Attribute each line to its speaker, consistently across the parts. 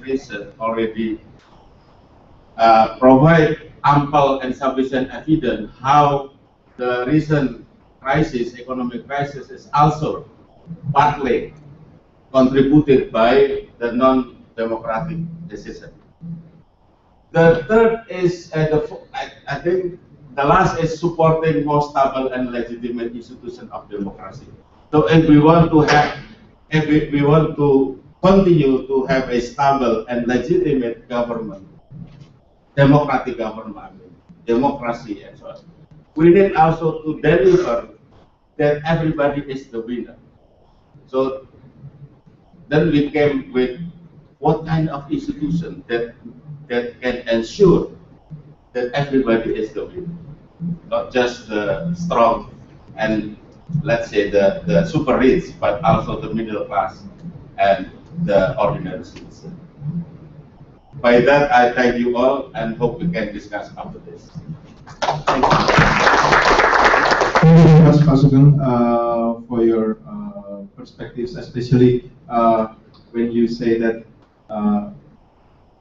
Speaker 1: research already provide ample and sufficient evidence how the recent crisis, economic crisis, is also partly contributed by the non-democratic decision. The third is, I think, the last is supporting more stable and legitimate institution of democracy. So if we want to have, if we want to continue to have a stable and legitimate government, democratic government, democracy and so on, we need also to deliver that everybody is the winner. So then we came with what kind of institution that can ensure that everybody is the winner, not just the strong and let's say the super rich, but also the middle class and the ordinary citizen. By that, I thank you all and hope we can discuss after this. Thank you.
Speaker 2: Thank you very much, Pak Sugeng, for your perspectives, especially when you say that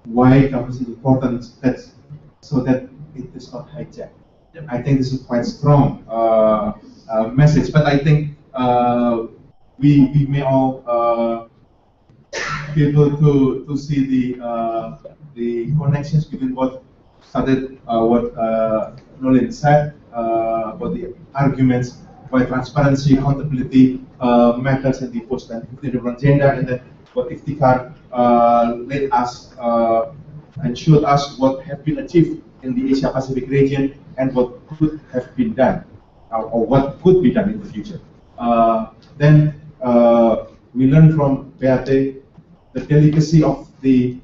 Speaker 2: why governance is important, so that it is not hijacked. Yep. I think this is quite strong message, but I think we may all be able to see the connections between what Nolin said about the arguments why transparency, accountability matters in the post-2015 development agenda, and then what Iftikhar led us and showed us what have been achieved in the Asia Pacific region and what could have been done or what could be done in the future. Then we learned from Beate the delicacy of the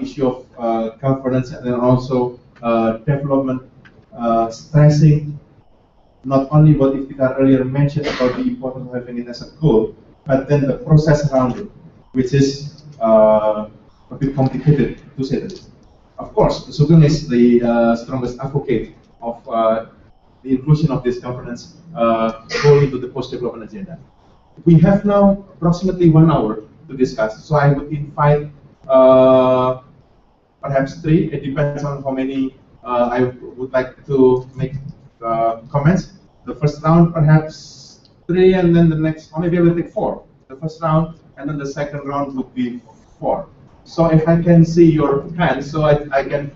Speaker 2: issue of governance and then also development, stressing not only what Iftikhar earlier mentioned about the importance of having it as a goal, but then the process around it, which is a bit complicated to say the least. Of course, Sugeng is the strongest advocate of the inclusion of this governance going into the post-development agenda. We have now approximately 1 hour to discuss, so I would invite perhaps 3. It depends on how many I would like to make comments. The first round perhaps 3, and then the next, or maybe I will take 4. The first round, and then the second round would be 4. So if I can see your hands, so I can,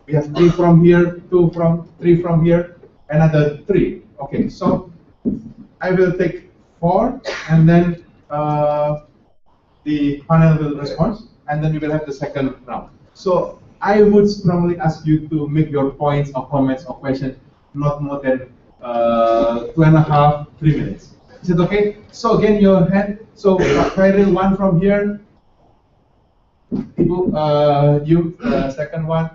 Speaker 2: we have 3 from here, 2 from, 3 from here, another 3. Okay, so I will take 4, and then the panel will respond, and then we will have the second round. So I would strongly ask you to make your points or comments or questions not more than 2.5, 3 minutes. Is it okay? So again, your hand. So Khairil, 1 from here. Ibu, you second one,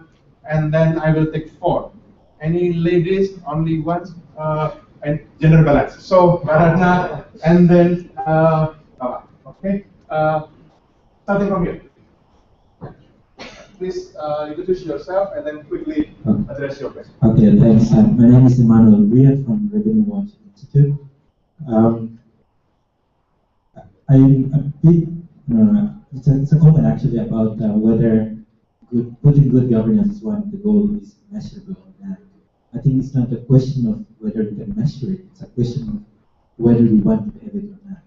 Speaker 2: and then I will take 4. Any ladies? Only 1, and gender balance. So Baratna, and then Baba. Okay. Starting from here. Please introduce yourself and then quickly address your question.
Speaker 3: Okay, thanks. My name is Emmanuel Riyad from Revenue Watch Institute. I'm a bit, it's a comment actually about whether putting good governance is one of the goals is measurable. I think it's not a question of whether we can measure it, it's a question of whether we want to have it or not.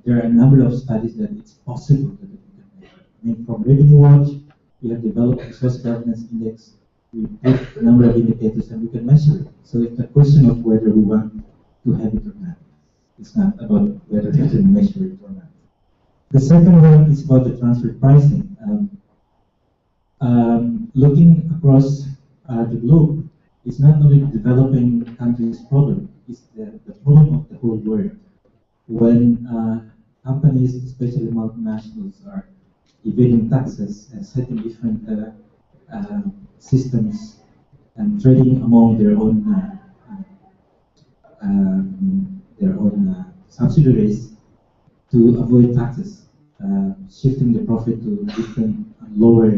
Speaker 3: There are a number of studies that it's possible that we can measure. I mean, from Revenue Watch, we have developed a source governance index. We put a number of indicators and we can measure it. So it's a question of whether we want to have it or not. It's not about whether we can measure it or not. The second one is about the transfer pricing. Looking across the globe, it's not only the developing countries' problem, it's the problem of the whole world. When companies, especially multinationals, are evading taxes and setting different systems and trading among their own subsidiaries to avoid taxes, shifting the profit to different lower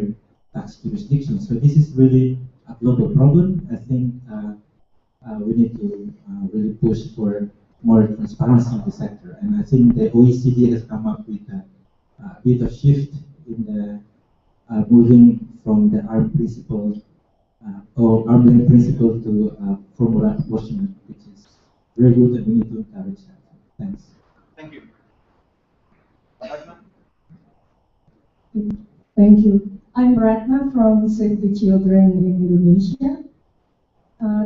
Speaker 3: tax jurisdictions. So this is really a global problem. I think we need to really push for more transparency in the sector. And I think the OECD has come up with a bit of shift in the moving from the arm principle or arm length principle to formula apportionment, which is very good, and we need to encourage that. Thanks.
Speaker 2: Thank you.
Speaker 4: Thank you. I'm Ratna from Save the Children in Indonesia.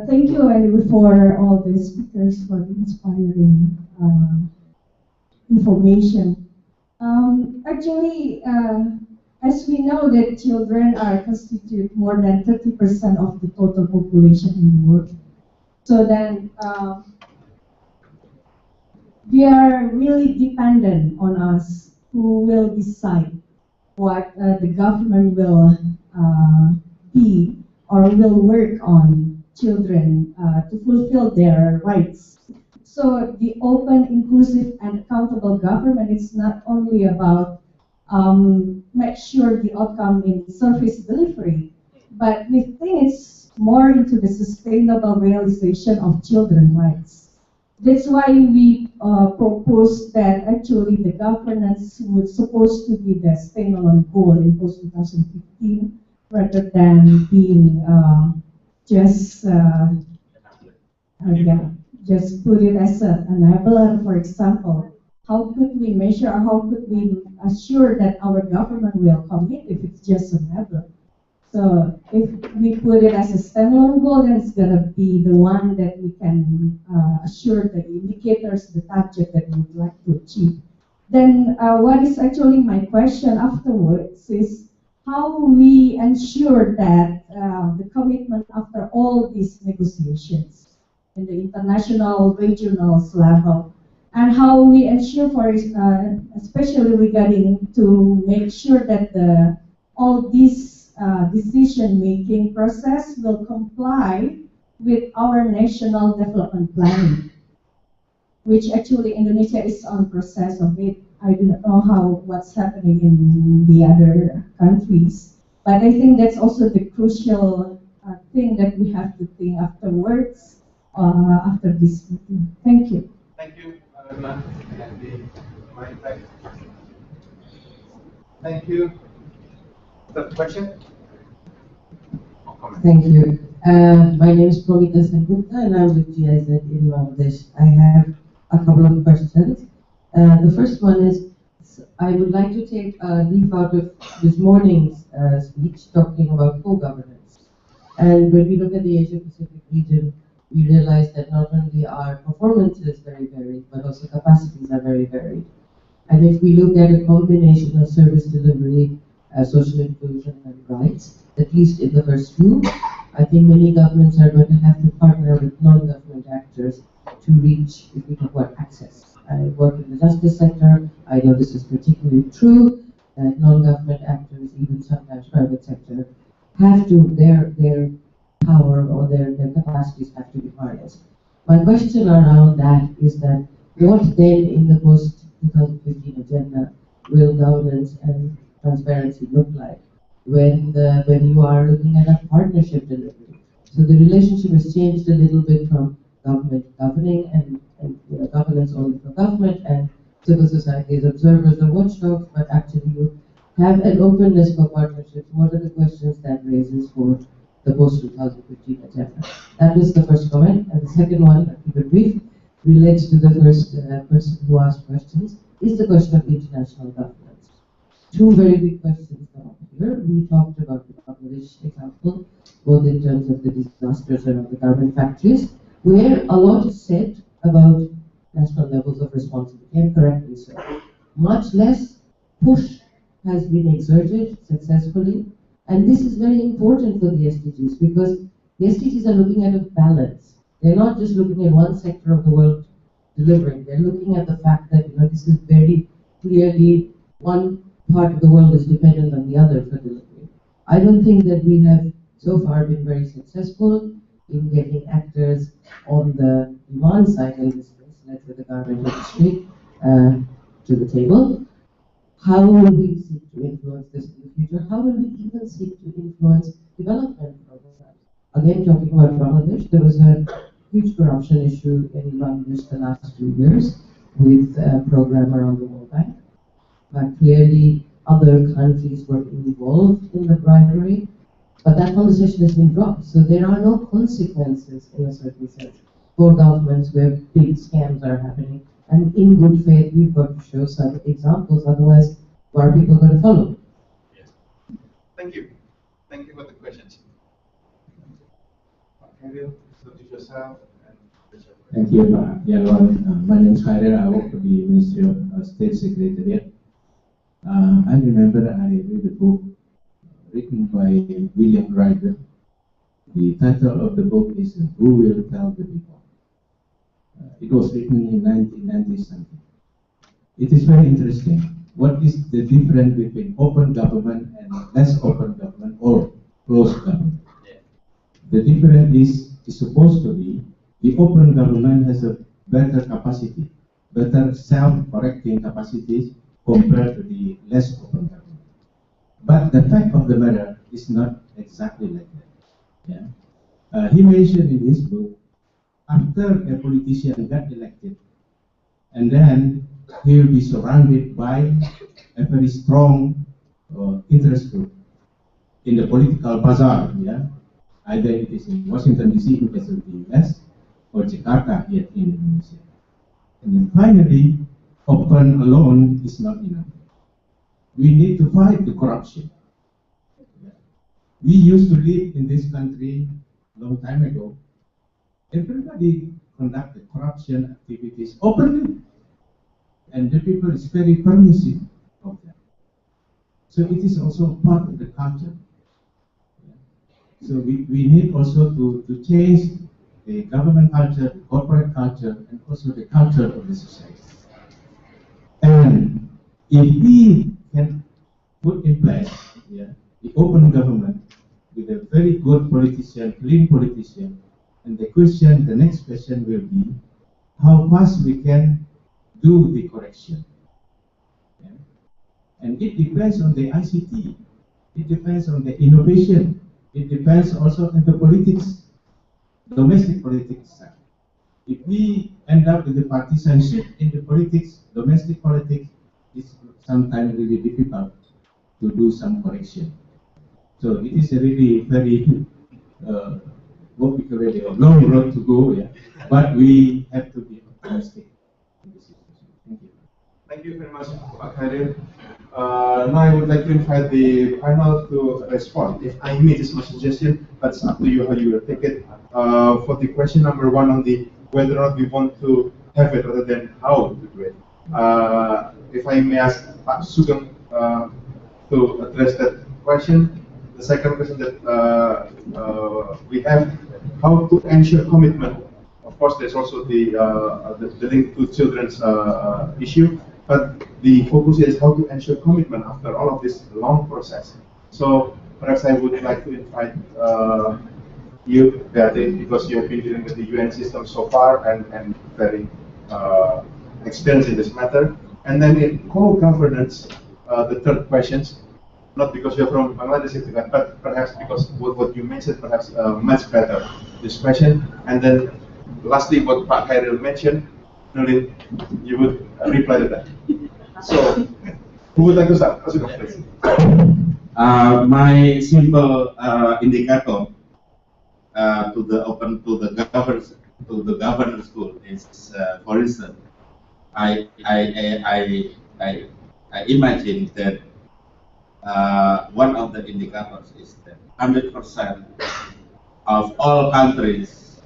Speaker 4: Thank you anyway for all the speakers for the inspiring information. Actually, as we know that children constitute more than 30% of the total population in the world. So then they are really dependent on us, who will decide what the government will be or will work on children to fulfill their rights. So the open, inclusive, and accountable government is not only about make sure the outcome in service delivery, but we think it's more into the sustainable realization of children's rights. That's why we propose that actually the governance was supposed to be the standalone goal in post-2015 rather than being just put it as an enabler. For example, how could we measure or how could we assure that our government will commit if it's just an enabler? So if we put it as a standalone goal, then it's going to be the one that we can assure the indicators, the target that we would like to achieve. Then what is actually my question afterwards is how we ensure that the commitment after all these negotiations in the international, regional level, and how we ensure, for especially regarding to make sure that all these decision-making process will comply with our national development planning, which actually Indonesia is on process of it. I do not know what's happening in the other countries, but I think that's also the crucial thing that we have to think afterwards, after this meeting. Thank you.
Speaker 2: Thank you, Arna. Thank you. Third question?
Speaker 5: Thank you. My name is Promita Sengupta and I'm with GIZ in Bangladesh. I have a couple of questions. The first one is, I would like to take a leaf out of this morning's speech talking about co-governance. And when we look at the Asia-Pacific region, we realize that not only are performances very varied, but also capacities are very varied. And if we look at a combination of service delivery, social inclusion and rights, at least in the first two, I think many governments are going to have to partner with non-government actors to reach, if we talk about access. I work in the justice sector. I know this is particularly true, that non-government actors, even sometimes private sector, have to, their power or their capacities have to be harnessed. My question around that is that what then in the post-2015 agenda will governance and transparency look like when you are looking at a partnership delivery? So the relationship has changed a little bit from government governing and governance only for government and civil society as observers or watchdogs, but actually you have an openness for partnerships. What are the questions that raises for the post-2015 agenda? That was the first comment. And the second one, I'll keep it brief, relates to the first person who asked questions, is the question of international governance. Two very big questions come up here. We talked about the Bangladesh example, both in terms of the disasters around the garment factories, where a lot is said about national levels of responsibility, and correctly so. Much less push has been exerted successfully, and this is very important for the SDGs because the SDGs are looking at a balance. They're not just looking at one sector of the world delivering. They're looking at the fact that this is very clearly one part of the world is dependent on the other for delivery. I don't think that we have so far been very successful in getting actors on the demand side in this case, let's say the garment industry, to the table. How will we seek to influence this in the future? How will we even seek to influence development programs? Again, talking about Bangladesh, there was a huge corruption issue in Bangladesh the last 2 years with a program around the World Bank. But clearly, other countries were involved in the bribery, but that conversation has been dropped. So there are no consequences in a certain sense for governments where big scams are happening. And in good faith, we've got to show some examples, otherwise, what are people going to follow?
Speaker 2: Yes. Thank you. Thank you for the questions. Khairil, introduce yourself and
Speaker 3: Thank you, Yalwan. My name is Khairil. I work for the Ministry of State Secretariat. I remember I read a book written by William Ryder. The title of the book is Who Will Tell the People? It was written in 1990 something. It is very interesting. What is the difference between open government and less open government or closed government? The difference is supposed to be the open government has a better capacity, better self-correcting capacities compared to the less open government. But the fact of the matter is not exactly like that. Yeah? He mentioned in his book, after a politician got elected, and then he will be surrounded by a very strong interest group in the political bazaar. Yeah? Either it is in Washington DC in case of the US, or Jakarta here in Indonesia. And then finally, open alone is not enough. We need to fight the corruption. We used to live in this country a long time ago. Everybody conducted corruption activities openly, and the people is very permissive of that. So it is also part of the culture. So we need also to change the government culture, the corporate culture, and also the culture of the society. And if we can put in place the open government with a very good politician, clean politician, and the next question will be how fast we can do the correction. Yeah? And it depends on the ICT, it depends on the innovation, it depends also on the politics, domestic politics side. If we end up with the partisanship in the politics, domestic politics, it's sometimes really difficult to do some correction. So it is a really very what we call a long road to go, yeah. But we have to be optimistic in this situation. Thank you.
Speaker 2: Thank you very much, Khairil. Now I would like to invite the panel to respond. If I may, just my suggestion, but it's up to you how you will take it. For the question number one on the whether or not we want to have it rather than how to do it. If I may ask Pak Sugeng to address that question. The second question that we have, how to ensure commitment. Of course, there's also the link to children's issue, but the focus is how to ensure commitment after all of this long process. So perhaps I would like to invite you, Beate, because you have been dealing with the UN system so far and very experienced in this matter. And then in co-governance, the third questions, not because you're from Bangladesh, but perhaps because what you mentioned, perhaps much better this question. And then lastly, what Pak Khairil mentioned, Nulin, you would reply to that. So, who would like to start? Please.
Speaker 1: My simple indicator to the governor school is, for instance, I imagine that one of the indicators is that 100% of all countries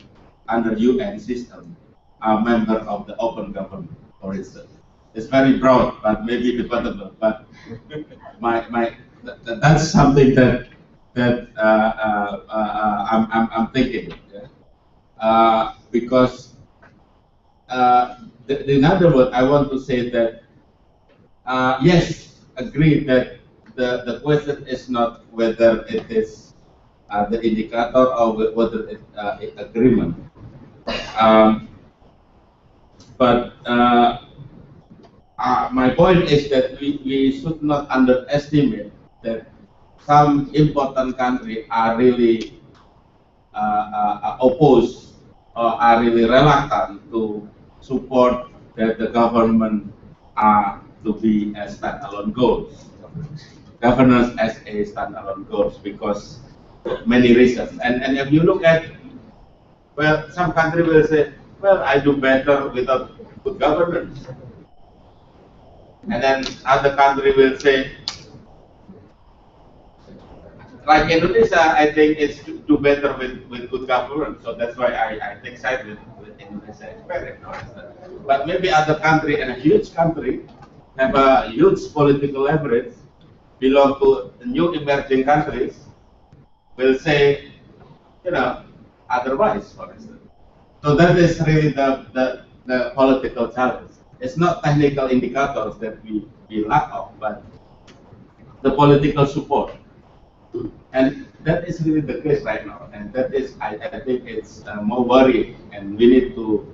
Speaker 1: under UN system are member of the open government, for instance. It's very broad, but maybe debatable. But that's something that I'm thinking. Yeah? Because in other words, I want to say that yes, agree that the question is not whether it is the indicator or whether it's agreement. But my point is that we should not underestimate that some important countries are really opposed or are really reluctant to support that the government to be a standalone goal. governance as a standalone goals because many reasons. And if you look at, well, some country will say, well, I do better without good governance. And then other country will say, like Indonesia, I think it's do better with good governance. So that's why I take side with Indonesia experience. But maybe other country and a huge country have a huge political leverage, belong to new emerging countries, will say, otherwise, for instance. So that is really the political challenge. It's not technical indicators that we lack of, but the political support. And that is really the case right now. And that is, I think it's more worrying, and we need to,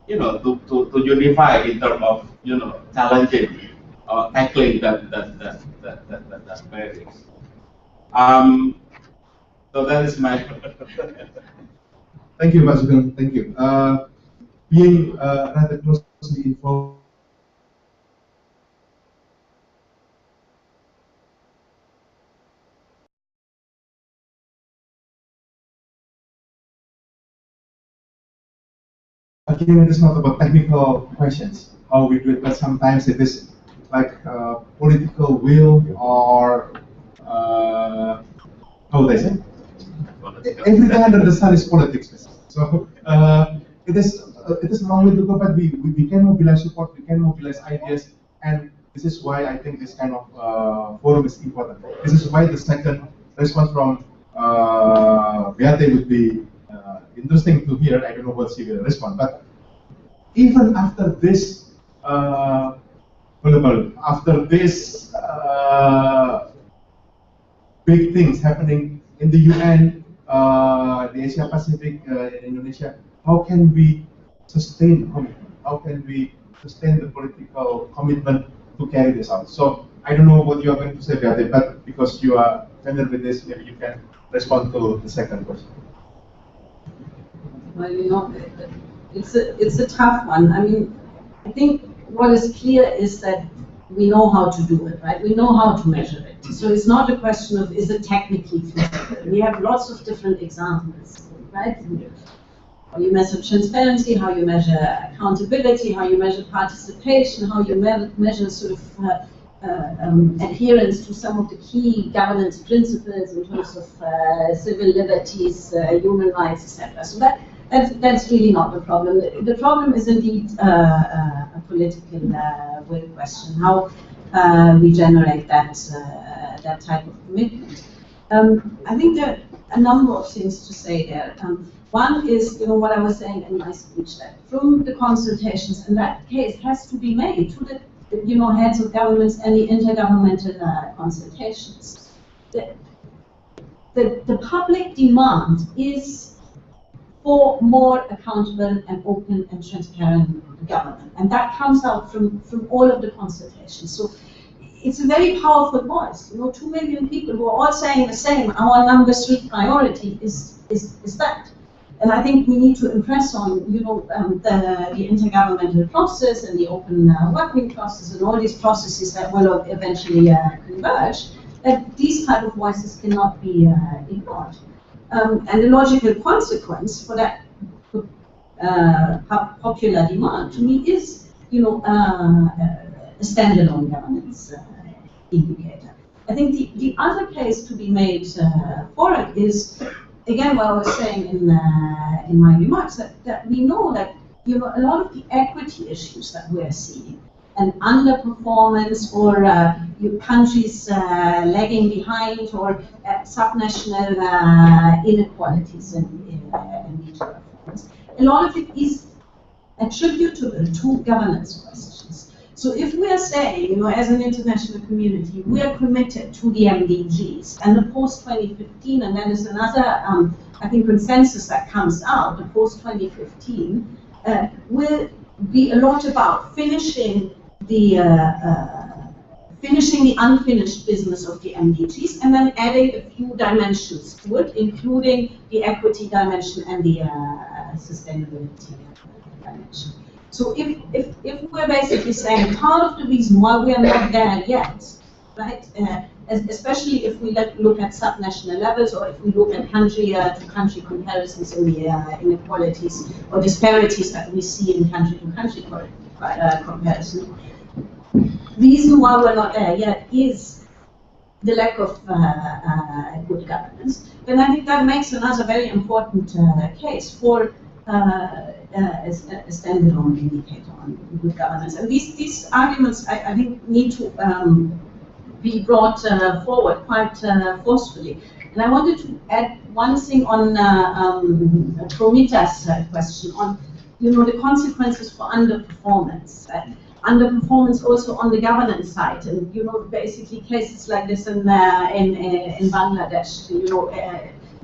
Speaker 1: to unify in terms of, challenging or tackling that barriers. So that is my.
Speaker 2: Thank you, Pak Sugeng. Thank you. Being rather closely involved. Again, it is not about technical questions, how we do it, but sometimes it is like political will or how would I say? Everything under the sun is politics. So it is a long way to go, but we can mobilize support, we can mobilize ideas, and this is why I think this kind of forum is important. This is why the second response from Beate would be interesting to hear. I don't know what she will respond, but even after this, after this big things happening in the UN, the Asia Pacific, in Indonesia, how can we sustain commitment? How can we sustain the political commitment to carry this out? So I don't know what you are going to say, Beate, but because you are familiar with this, maybe you can respond to the second question.
Speaker 6: Well, it's a tough one. I mean, I think what is clear is that we know how to do it, right? We know how to measure it. So it's not a question of is it technically feasible. We have lots of different examples, right? How you measure transparency, how you measure accountability, how you measure participation, how you measure sort of adherence to some of the key governance principles in terms of civil liberties, human rights, etc. So that's really not the problem. The problem is indeed a political will question, how we generate that type of commitment. I think there are a number of things to say there. One is, what I was saying in my speech, that from the consultations, and that case has to be made to the heads of governments and the intergovernmental consultations. The public demand is for more accountable and open and transparent government, and that comes out from all of the consultations. So it's a very powerful voice. 2 million people who are all saying the same. Our number 3 priority is that. And I think we need to impress on, the intergovernmental process and the open working process and all these processes that will eventually converge, that these type of voices cannot be ignored. And the logical consequence for that popular demand, to me, is, a standalone governance indicator. I think the other case to be made for it is, again, what I was saying in my remarks, that we know that a lot of the equity issues that we're seeing, and underperformance, or countries lagging behind, or subnational inequalities in media performance, a lot of it is attributable to governance questions. So if we are saying, as an international community, we are committed to the MDGs and the post-2015, and then there's another, I think, consensus that comes out, the post-2015, will be a lot about finishing the unfinished business of the MDGs, and then adding a few dimensions to it, including the equity dimension and the sustainability dimension. So if we're basically saying part of the reason why we are not there yet right? Especially if we look at subnational levels, or if we look at country-to-country comparisons in the inequalities or disparities that we see in country-to-country comparison. Reason why we're not there yet is the lack of good governance. Then I think that makes another very important case for a standalone indicator on good governance. And these arguments, I think, need to be brought forward quite forcefully. And I wanted to add one thing on Promita's question on, the consequences for underperformance. Underperformance also on the governance side, and basically cases like this in Bangladesh,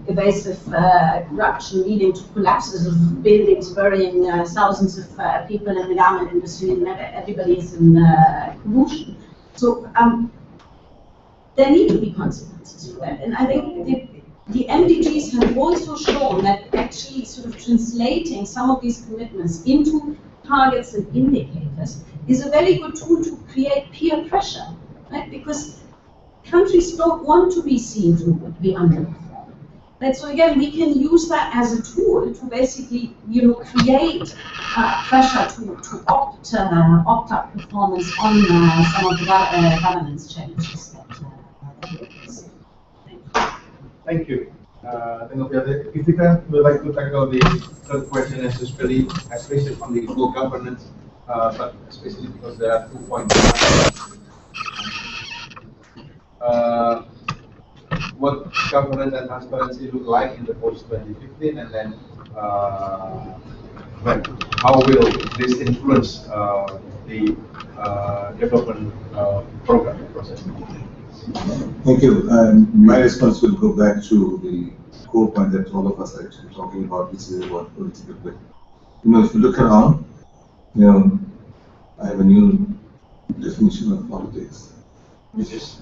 Speaker 6: evasive corruption leading to collapses of buildings, burying thousands of people in the garment industry, and everybody is in collusion. So there need to be consequences for that, and I think the MDGs have also shown that actually sort of translating some of these commitments into targets and indicators is a very good tool to create peer pressure, right? Because countries don't want to be seen to be underperforming. Right? So again, we can use that as a tool to basically, create pressure to opt up performance on some of the governance challenges that we face.
Speaker 2: Thank you. Kritika, would like to tackle the third question, especially on the good governance, but especially because there are 2 points. What governance and transparency look like in the post-2015, and then how will this influence the development program process?
Speaker 7: Thank you. My response will go back to the core point that all of us are actually talking about, which is about political will. If you look around, I have a new definition of politics, which is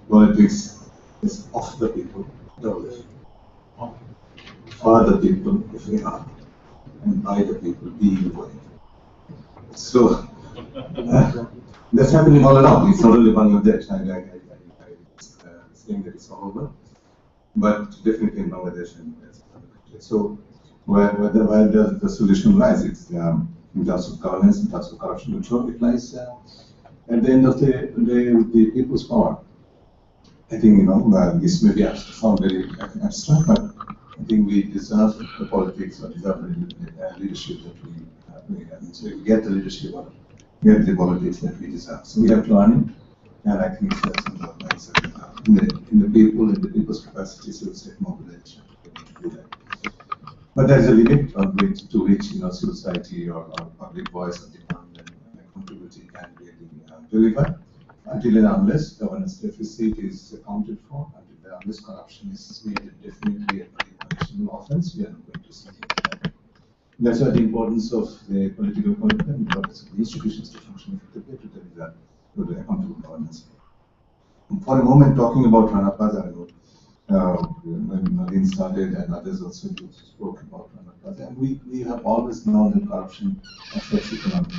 Speaker 7: politics is of the people, for the people, if we are, and by the people, being the way. So that's happening all around. It's not only Bangladesh. I saying that it's all over, but definitely in Bangladesh and so where does the solution lies? It's in terms of governance, in terms of corruption control. It lies at the end of the day with the people's power. I think this may be sound very abstract, but I think we deserve the politics, or deserve the leadership that we have. So we get the leadership, or get the politics that we deserve. So we have to earn it, and I think that's in the people, in the people's capacity, so it's mobilization to do that. But there's a limit to which civil society or public voice or demand and accountability can really deliver, until and unless governance deficit is accounted for, until and unless corruption is made definitely a punishable offense, we are not going to see it. That's why the importance of the political commitment, the importance of the institutions to function effectively to deliver to the accountable governance. For a moment, talking about Rana Plaza, when Nalin started and others also spoke about Rana Plaza, and we have always known that corruption affects economic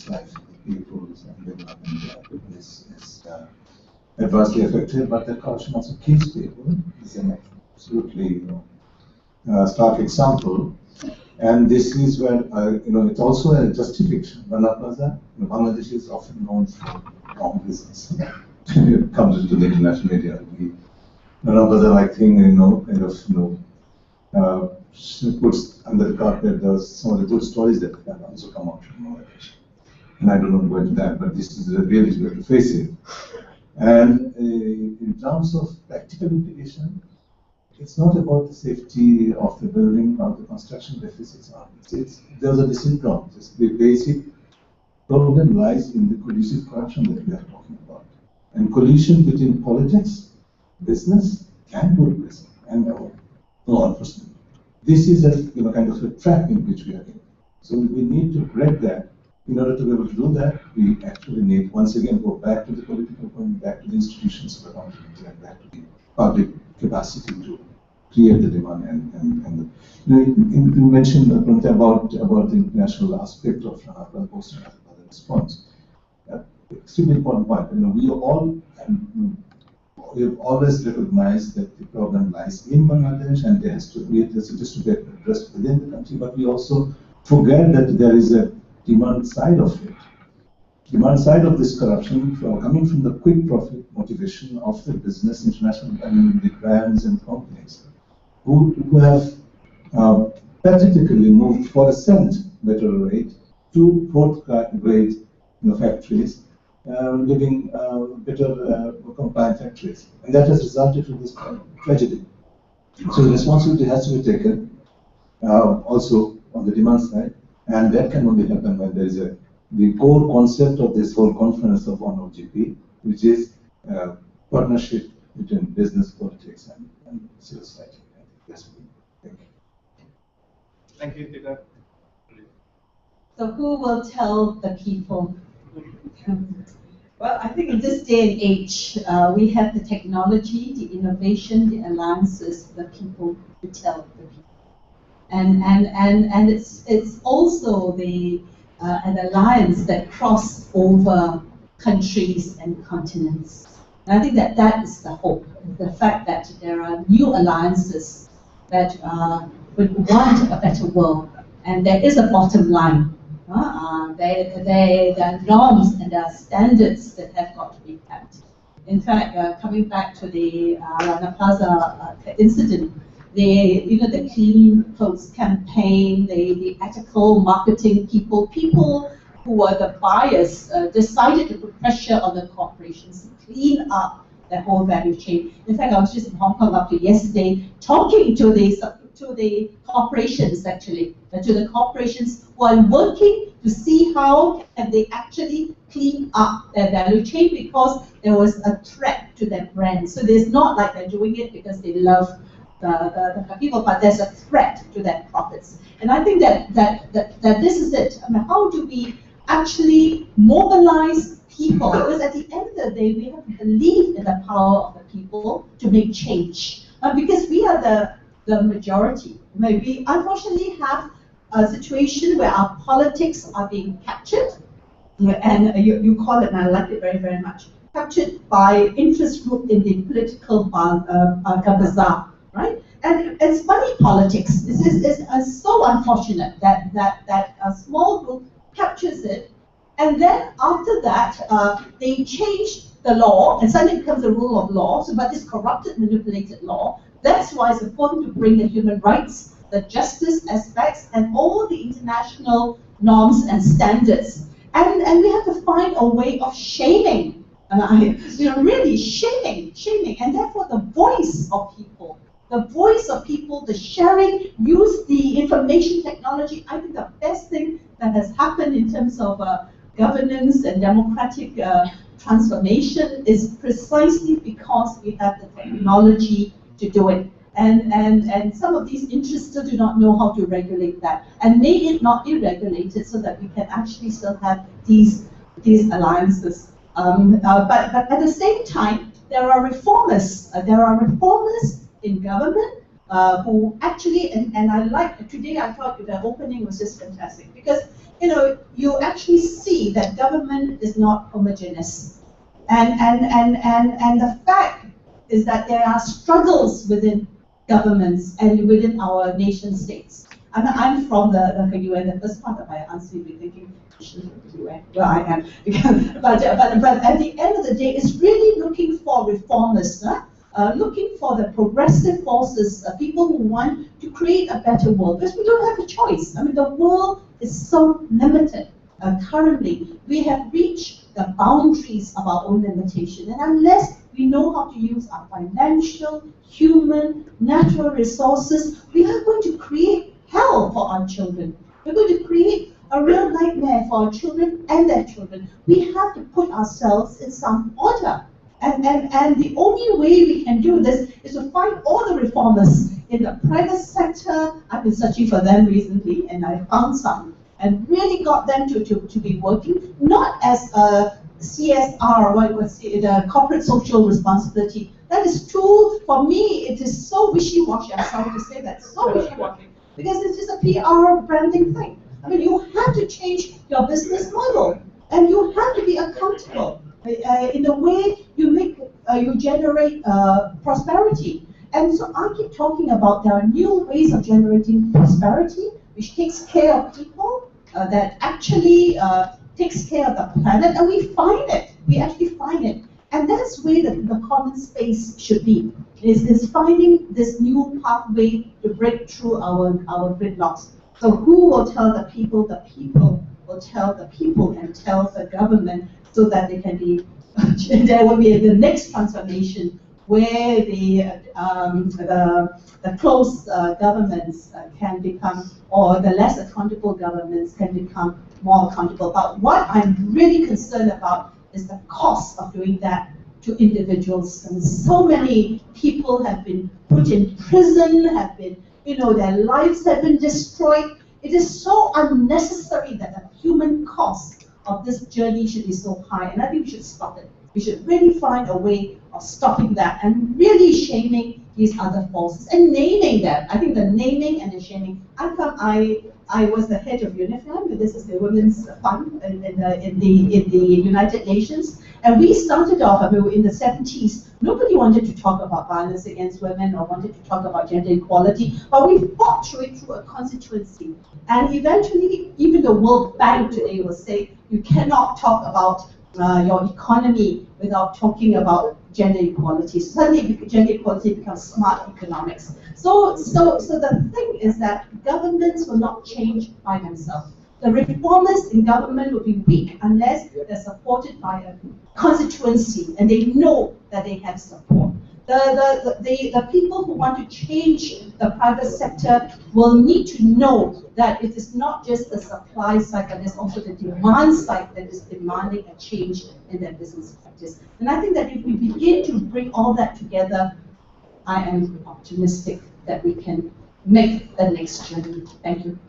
Speaker 7: life, people's and development is adversely affected, but that corruption also kills people. It's an absolutely stark example. And this is where, it's also a justification. Rana Plaza, Bangladesh is often known for wrong reasons. It comes into the international media. Rana Plaza-like thing, puts under the carpet some of the good stories that can also come out from Bangladesh. And I don't want to go into that, but this is the reality we have to face it. And in terms of practical implication, it's not about the safety of the building or the construction deficits. Those are the symptoms. The basic problem lies in the collusive corruption that we are talking about. And collusion between politics, business, and good business, and law enforcement. This is a kind of a trap in which we are in. So we need to break that. In order to be able to do that, we actually need, once again, go back to the political point, back to the institutions of accountability, and back to the public capacity to create the demand. And you mentioned about the international aspect of post-Rana Plaza response. extremely important point. We all we've always recognized that the problem lies in Bangladesh and it has to get addressed within the country, but we also forget that there is a demand side of it. Demand side of this corruption coming from the quick profit motivation of the business, international, the brands and companies who have tragically moved for a cent better rate to fourth grade factories, living better compliant factories. And that has resulted in this tragedy. So responsibility has to be taken also on the demand side, and that can only happen when there is the core concept of this whole conference of on OGP, which is partnership between business, politics, and civil society. Yes, thank you.
Speaker 2: Thank you, Tika.
Speaker 8: So who will tell the people? Well, I think in this day and age, we have the technology, the innovation, the alliances, the people to tell the people. And it's also an alliance that cross over countries and continents. And I think that is the hope, the fact that there are new alliances that would want a better world. And there is a bottom line. There are norms and there are standards that have got to be kept. In fact, coming back to the Rana Plaza incident, the clean clothes campaign, the ethical marketing people who were the buyers decided to put pressure on the corporations to clean up the whole value chain. In fact, I was just in Hong Kong up to yesterday talking to the corporations who are working to see how can they actually clean up their value chain, because there was a threat to their brand. So it's not like they're doing it because they love the people, but there's a threat to their profits. And I think that this is it. I mean, how do we actually mobilize people? Because at the end of the day, we have to believe in the power of the people to make change. Because we are the majority. We unfortunately have a situation where our politics are being captured, and you call it, and I like it very, very much, captured by interest group in the political bazaar, right? And it's money politics. This is so unfortunate that a small group captures it, and then after that they change the law, and suddenly it becomes a rule of law. So, but this corrupted, manipulated law. That's why it's important to bring the human rights, the justice aspects, and all the international norms and standards. And we have to find a way of shaming, really shaming, and therefore the voice of people, the sharing, use the information technology. I think the best thing that has happened in terms of governance and democratic transformation is precisely because we have the technology to do it. And some of these interests still do not know how to regulate that. And may it not be regulated so that we can actually still have these alliances. But at the same time, there are reformers. There are reformers in government who actually, and I like, today I thought the opening was just fantastic, because you actually see that government is not homogeneous. And the fact is that there are struggles within governments and within our nation states. I'm from the UN. The first part of my answer, you'll be thinking, UN. Well, I am. but at the end of the day, it's really looking for reformers, looking for the progressive forces, people who want to create a better world. Because we don't have a choice. I mean, the world is so limited. Currently, we have reached the boundaries of our own limitation. And unless we know how to use our financial, human, natural resources, we are going to create hell for our children. We're going to create a real nightmare for our children and their children. We have to put ourselves in some order. And the only way we can do this is to find all the reformers in the private sector. I've been searching for them recently, and I found some, and really got them to be working, not as a CSR, what was the corporate social responsibility. That is too, for me, it is so wishy-washy. I'm sorry to say that, so wishy-washy, because it's just a PR branding thing. I mean, you have to change your business model. and you have to be accountable in the way you make, you generate prosperity. And so I keep talking about there are new ways of generating prosperity, which takes care of people, that actually takes care of the planet, and we find it. We actually find it. And that's where the common space should be, is finding this new pathway to break through our gridlocks. So who will tell the people? The people will tell the people and tell the government, so that they can be, there will be the next transformation where the close governments can become, or the less accountable governments can become more accountable. But what I'm really concerned about is the cost of doing that to individuals. And so many people have been put in prison, have been, their lives have been destroyed. It is so unnecessary that the human cost of this journey should be so high, and I think we should stop it. We should really find a way of stopping that and really shaming these other forces and naming them. I think the naming and the shaming. I was the head of UNIFEM. This is the Women's Fund in the United Nations, and we started off. We were in the 70s. Nobody wanted to talk about violence against women or wanted to talk about gender equality, but we fought through it through a constituency. And eventually, even the World Bank today will say you cannot talk about your economy without talking about gender equality. Suddenly, gender equality becomes smart economics. So the thing is that governments will not change by themselves. The reformers in government will be weak unless they're supported by a constituency and they know that they have support. The people who want to change the private sector will need to know that it is not just the supply side, but there's also the demand side that is demanding a change in their business practice. And I think that if we begin to bring all that together, I am optimistic that we can make the next journey. Thank you.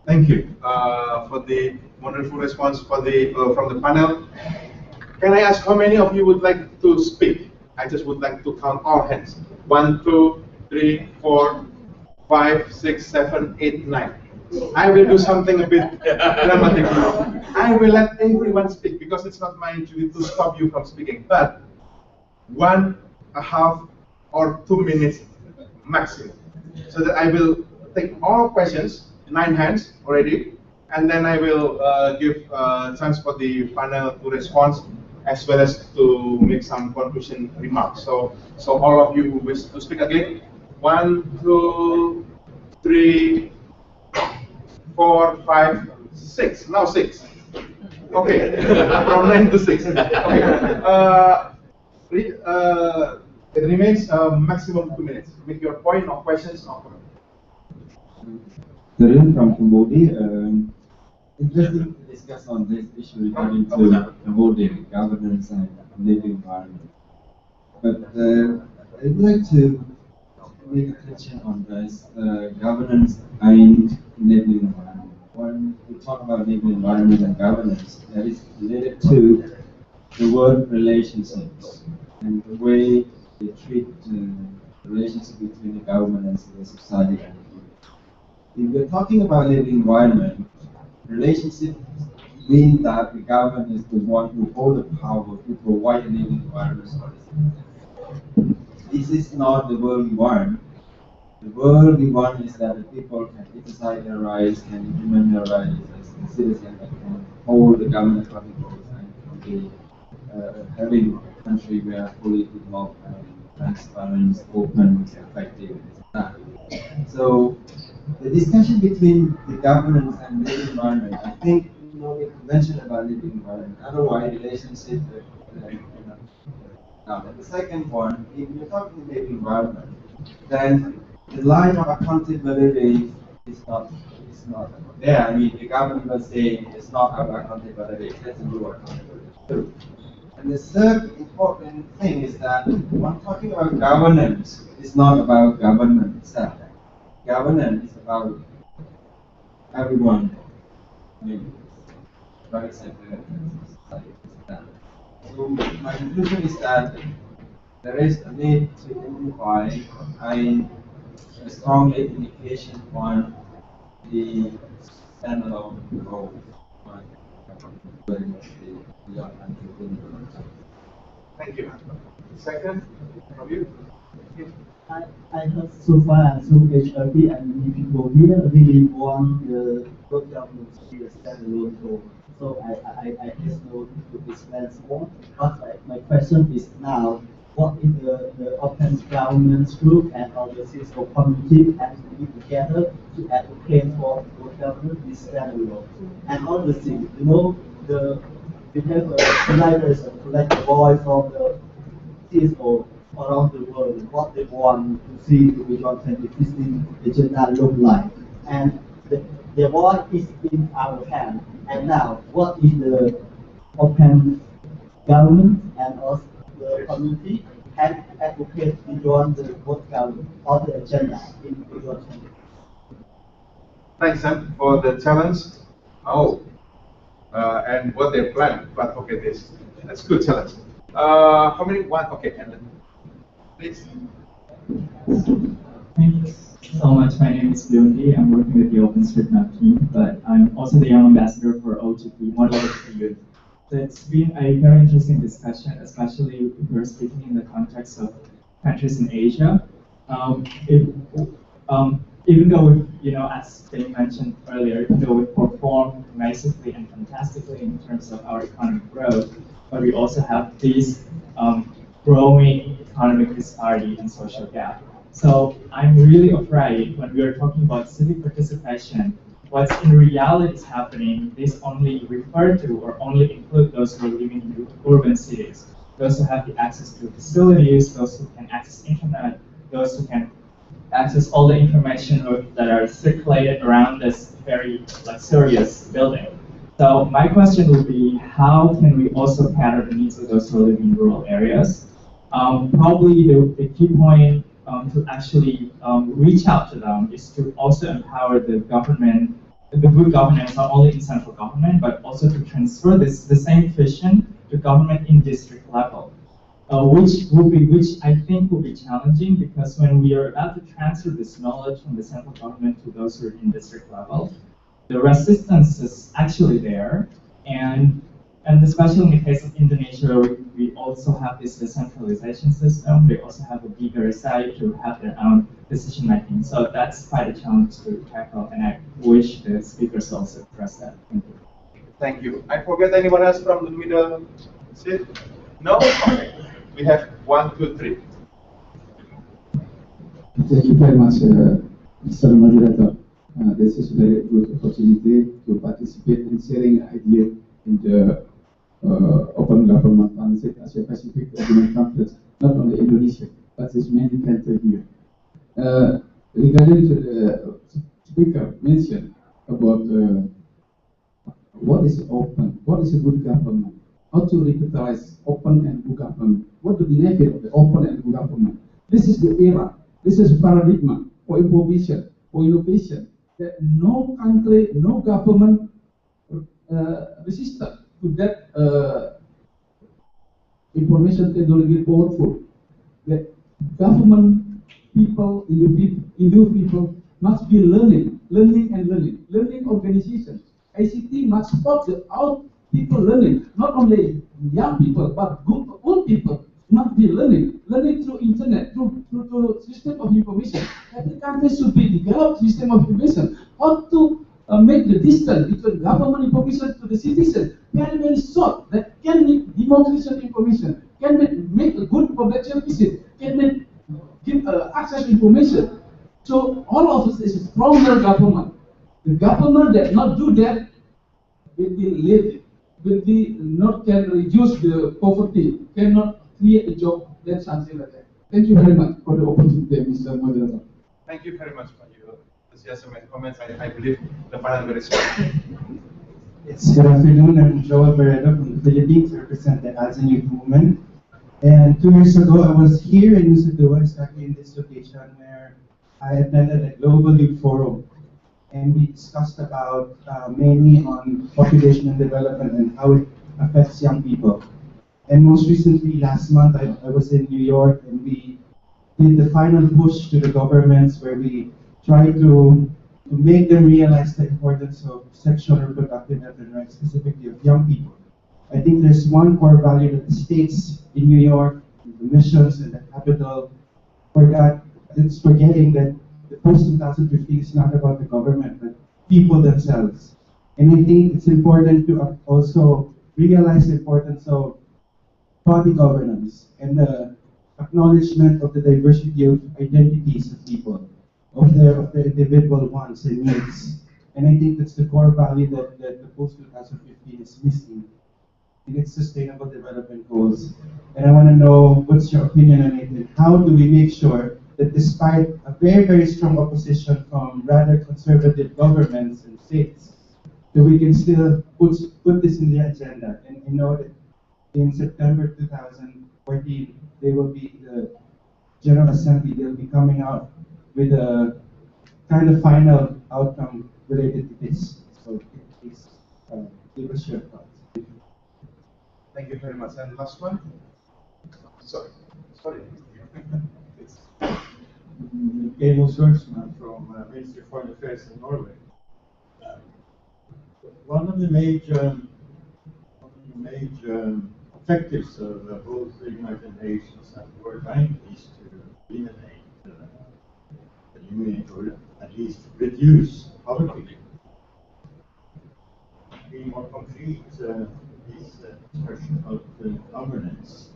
Speaker 2: Thank you for the wonderful response from the panel. Can I ask how many of you would like to speak? I just would like to count all hands. 1, 2, 3, 4, 5, 6, 7, 8, 9. I will do something a bit dramatic. I will let everyone speak because it's not my duty to stop you from speaking. But 1.5 or 2 minutes maximum. So that I will take all questions, 9 hands already, and then I will give a chance for the panel to respond, as well as to make some conclusion remarks. So all of you who wish to speak again, 1, 2, 3, 4, 5, 6. Now 6. Okay, from 9 to 6. Okay. It remains maximum 2 minutes. Make your point or questions or comment.
Speaker 3: Tarun from Cambodia. Interesting to discuss on this issue regarding to Cambodia governance and living environment. But I'd like to make attention on this governance and living environment. When we talk about living environment and governance, that is related to the word relationships and the way they treat the relationship between the government and civil society. If we're talking about living environment, relationship means that the government is the one who holds the power to provide a living environment for the citizens. This is not the world we want. The world we want is that the people can exercise their rights, can implement their rights as citizens, that can hold the government accountable and be having a country where fully developed and transparent, open, effective, So the discussion between the governance and living environment, I think we mentioned about living environment. Otherwise, relationship. Now, the second one, if you're talking living environment, then the line of accountability is not there. I mean, the government was saying it's not about accountability, it has to do accountability too. And the third important thing is that when talking about governance, it's not about government itself. Governance is about everyone, I mean, private sector and society. So my conclusion is that there is a need to identify and a strong indication on the standalone role.
Speaker 7: very much the young entrepreneurs.
Speaker 2: Thank you. Second, from you.
Speaker 9: I heard so far and so HRD and many people here really want the good government to be a standalone goal. So I just know to explain more. But my question is now, what is the open governance group and other civil community and to be together to advocate for good government is standalone? And other thing, you know, we have a libraries and collect the voice from the CSO around the world, what they want to see the Vision 2015 agenda look like. And the voice is in our hand. And now, what is the open government and also the community and advocate beyond the work government or the agenda in Vision 2015?
Speaker 2: Thanks, Sam, for the challenge. Oh, and what they plan to advocate this. That's a good challenge. How many? One. Okay, and then please.
Speaker 10: Thanks so much. My name is Leondi. I'm working with the OpenStreetMap team, but I'm also the young ambassador for OGP, Model for Youth. So it's been a very interesting discussion, especially if we're speaking in the context of countries in Asia. Even though we, as they mentioned earlier, even though we perform massively and fantastically in terms of our economic growth, but we also have these growing economic disparity and social gap. So I'm really afraid when we are talking about civic participation, what's in reality is happening, this only refer to or only include those who are living in urban cities, those who have the access to facilities, those who can access internet, those who can access all the information that are circulated around this very luxurious building. So my question would be, how can we also cater the needs of those who live in rural areas? Probably the key point to actually reach out to them is to also empower the government, the good governance, not only in central government, but also to transfer the same vision to government in district level. Which I think will be challenging, because when we are about to transfer this knowledge from the central government to those who are in district level, the resistance is actually there, and especially in the case of Indonesia, we also have this decentralization system. They also have a bigger side to have their own decision making. So that's quite a challenge to tackle, and I wish the speakers also address that. Thank you.
Speaker 2: Thank you. I forget anyone else from the middle seat? No? Okay. We have 1, 2, 3.
Speaker 11: Thank you very much, Mr. Moderator. This is a very good opportunity to participate in sharing idea in the Open Government Council Asia Pacific Agreement Conference, not only Indonesia, but there's many countries here. Regarding to the speaker mentioned about what is open, what is a good government, how to revitalize open and good government, what the benefit of the open and good government. This is the era, this is paradigm for information, for innovation, that no country, no government resistant to that information technology powerful. That government people, individual people must be learning organizations. ICT must support all people learning, not only young people, but old people must be learning through internet, through system of information. Every country should be developed system of information. How to make the distance between government information to the citizen very, very short. That can make democratization information, can make a good public services, can give access to information. So all of this is from the government. The government that not do that will be late, will be not can reduce the poverty, cannot create a job, then something like that. Thank you very much for the opportunity, Mr. Moderator.
Speaker 2: Thank you very much for your enthusiasm and comments. I believe the panel very soon.
Speaker 12: Yes, good afternoon. I'm Joel Barredo from the Philippines, represent the Ads and Youth Movement. And 2 years ago, I was here in Nusa Dua, exactly in this location, where I attended a Global Youth Forum. And we discussed about mainly on population and development and how it affects young people. And most recently, last month, I was in New York, and we did the final push to the governments where we tried to to make them realize the importance of sexual and reproductive health and rights, specifically of young people. I think there's one core value that the states in New York, the missions and the capital forgot. It's forgetting that the post-2015 is not about the government, but people themselves. And I think it's important to also realize the importance of body governance and the acknowledgement of the diversity of identities of people, of the individual wants and needs. And I think that's the core value that the post-2015 is missing in its sustainable development goals. And I want to know what's your opinion on it, and how do we make sure that despite a very, very strong opposition from rather conservative governments and states, that we can still put this in the agenda. And I know that in September 2014, they will be, the General Assembly, they'll be coming out with a kind of final outcome related to this. So please give us your thoughts.
Speaker 2: Thank you very much. And last one? Sorry.
Speaker 13: Emil Sørensman from Ministry of Foreign Affairs in Norway. One of the major objectives of both the United Nations and the World Bank is to eliminate or at least reduce poverty. Being more concrete, this discussion of governance.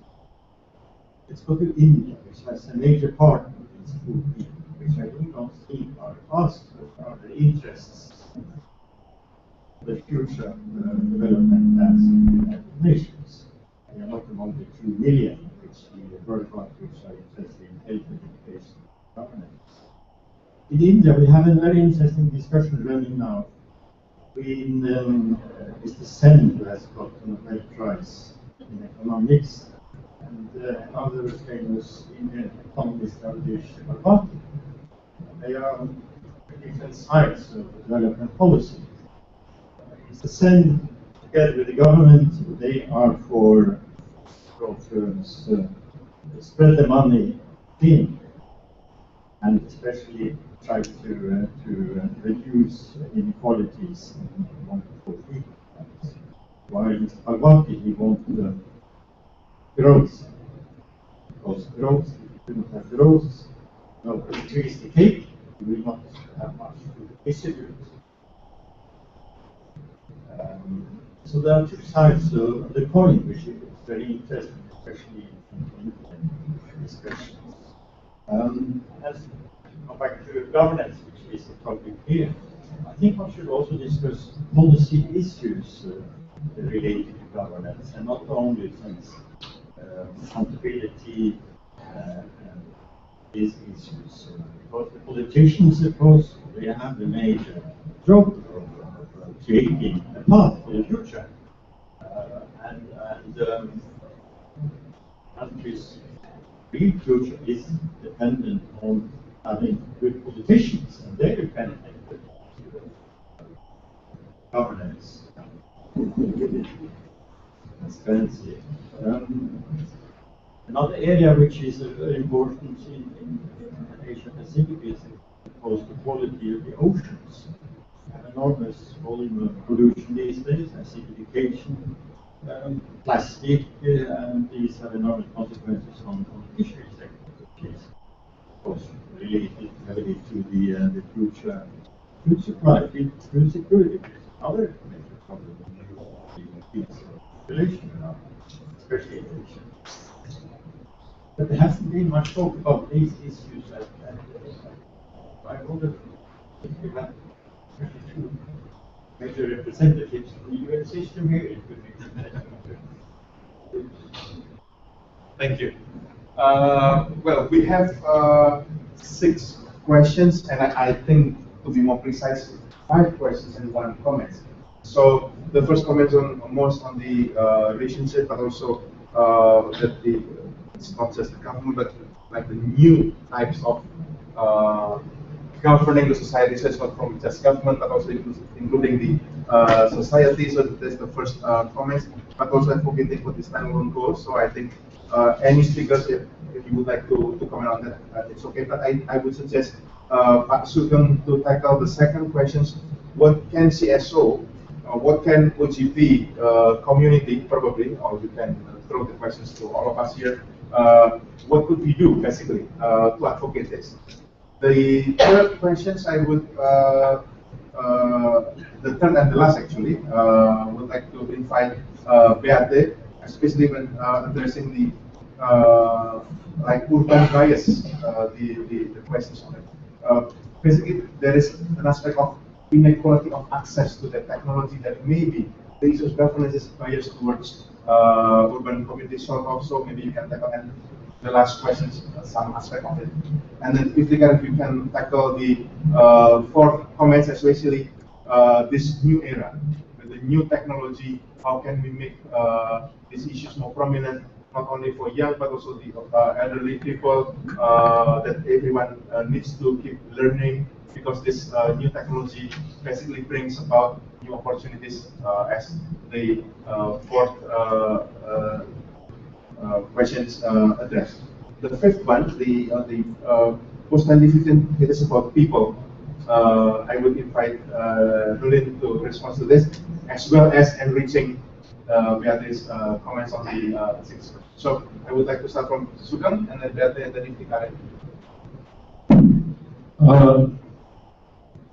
Speaker 13: Let's go to India, which has a major part of its food people, which I do not think are asked about the interests of the future development plans of the United Nations. They are not among the 2 million which the world countries are interested in health education and governance. In India, we have a very interesting discussion running now between Mr. Sen, who has got the Nobel Prize in economics, and other famous Indian economist, Rajesh Bharati. They are on different sides of development policy. Mr. Sen, together with the government, they are for terms, spread the money thin, and especially try to reduce inequalities among poor people. While Mr. Bharati, he wants growth. Because growth, if you do not have growth, no, increase the cake, you will not have much to distribute. So there are two sides of the coin, which is very interesting, especially in discussions. As go back to governance, which is the topic here, I think one should also discuss policy issues related to governance, and not only things accountability and these issues. Because the politicians, of course, they have the major job of creating a path for the future. Countries' real future is dependent on having good politicians, and they depend on governance, transparency. Another area which is very important in Asia Pacific is, of course, the quality of the oceans. An enormous volume of pollution these days, acidification, plastic, and these have enormous consequences on the fishery sector, which is, of course, related heavily to the future food supply, food security. Another major problem in the population now, especially in Asia. But there hasn't been much talk about these issues I wonder if we have 22 major representatives from the UN system here. It could be.
Speaker 2: Thank you. Well, we have 6 questions, and I think, to be more precise, 5 questions and 1 comment. So the first comment on most on the relationship, but also that it's not just the government, but like the new types of governing the society. So it's not from just government, but also including the society. So that's the first comment. But also advocating for the standalone goals. So I think any speakers, if you would like to comment on that, it's okay. But I would suggest Pak Sugeng to tackle the second questions. What can CSO, what can OGP community probably, or you can throw the questions to all of us here. What could we do basically to advocate this? The third questions I would, the third and the last actually, would like to invite Beate, especially when addressing the like urban bias, the questions on it. Basically, there is an aspect of inequality of access to the technology that maybe the issue of governance is biased towards urban communities. So maybe you can tackle and the last questions, some aspect of it. And then if you can tackle the fourth comments, especially this new era, with the new technology, how can we make these issues more prominent, not only for young, but also the elderly people, that everyone needs to keep learning, because this new technology basically brings about new opportunities as the fourth questions addressed. The fifth one, the post-2015, it is about people. I would invite Nulin to respond to this, as well as enriching Beatrice's comments on the sixth. So I would like to start from Sugeng, and then Beatrice, and then Iftikar.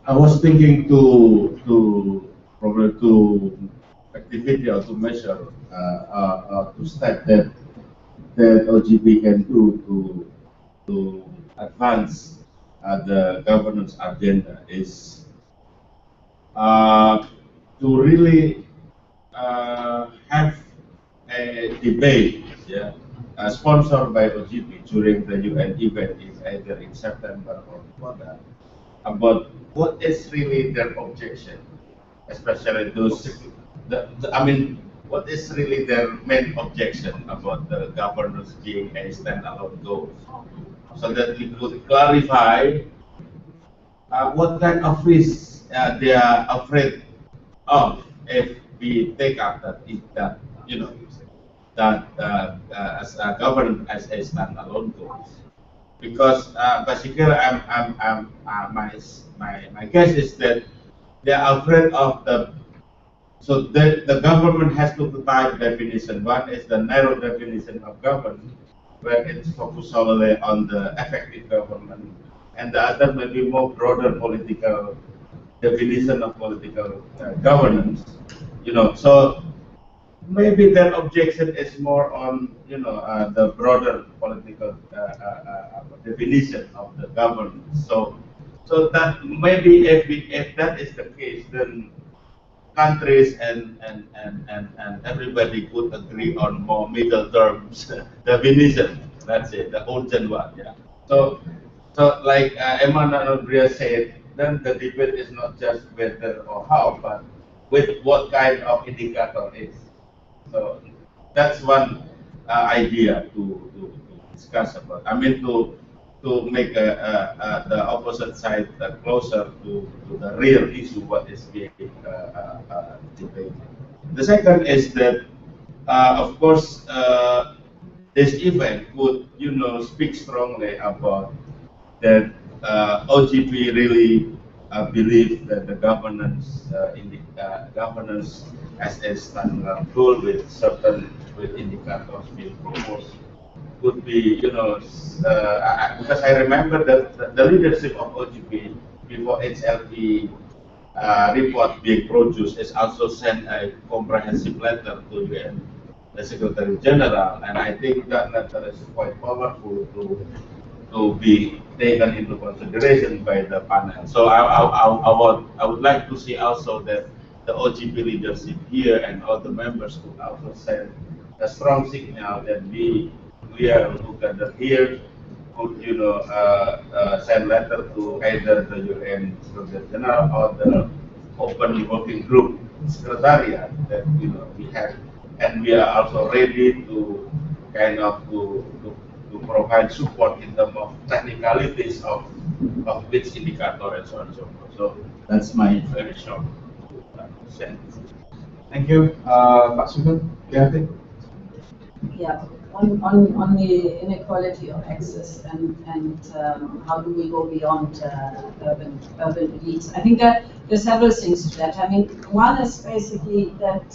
Speaker 1: I was thinking to probably to activity or to measure to step that OGP can do to advance the governance agenda is to really have a debate, yeah, sponsored by OGP during the UN event, either in September or October, about what is really their objection, especially those. I mean, what is really their main objection about the governance being a standalone goal, so that we could clarify what kind of risks they are afraid of if we take up that as a government as a standalone goal. Because basically, my guess is that they are afraid of the government has two type definition. One is the narrow definition of government, where it's focused solely on the effective government, and the other may be more broader political definition of political governance. So maybe their objection is more on the broader political definition of the governance. So that maybe if that is the case, then countries and everybody could agree on more middle terms definition. That's it, the urgent one. Yeah. So like Emmanuel Bria said, then the debate is not just whether or how, but with what kind of indicator is. So that's one idea to discuss about. I mean to make the opposite side closer to the real issue, what is being debated. The second is that, of course, this event would, speak strongly about that OGP really believe that the governance governance as a standard goal with certain indicators being proposed could be, because I remember that the leadership of OGP before HLP report being produced is also sent a comprehensive letter to UN, the Secretary General, and I think that letter is quite powerful to be taken into consideration by the panel. So I would like to see also that the OGP leadership here and all the members could also send a strong signal that we are together here, could send letter to either the UN Secretary General or the Open Working Group Secretariat that we have, and we are also ready to kind of to provide support in terms of technicalities of which indicator and so on and so forth. So that's my very short sentence.
Speaker 2: Thank you, Pak Sugeng.
Speaker 6: Yeah. on the inequality of access and how do we go beyond urban elites. I think that there's several things to that. I mean, one is basically that,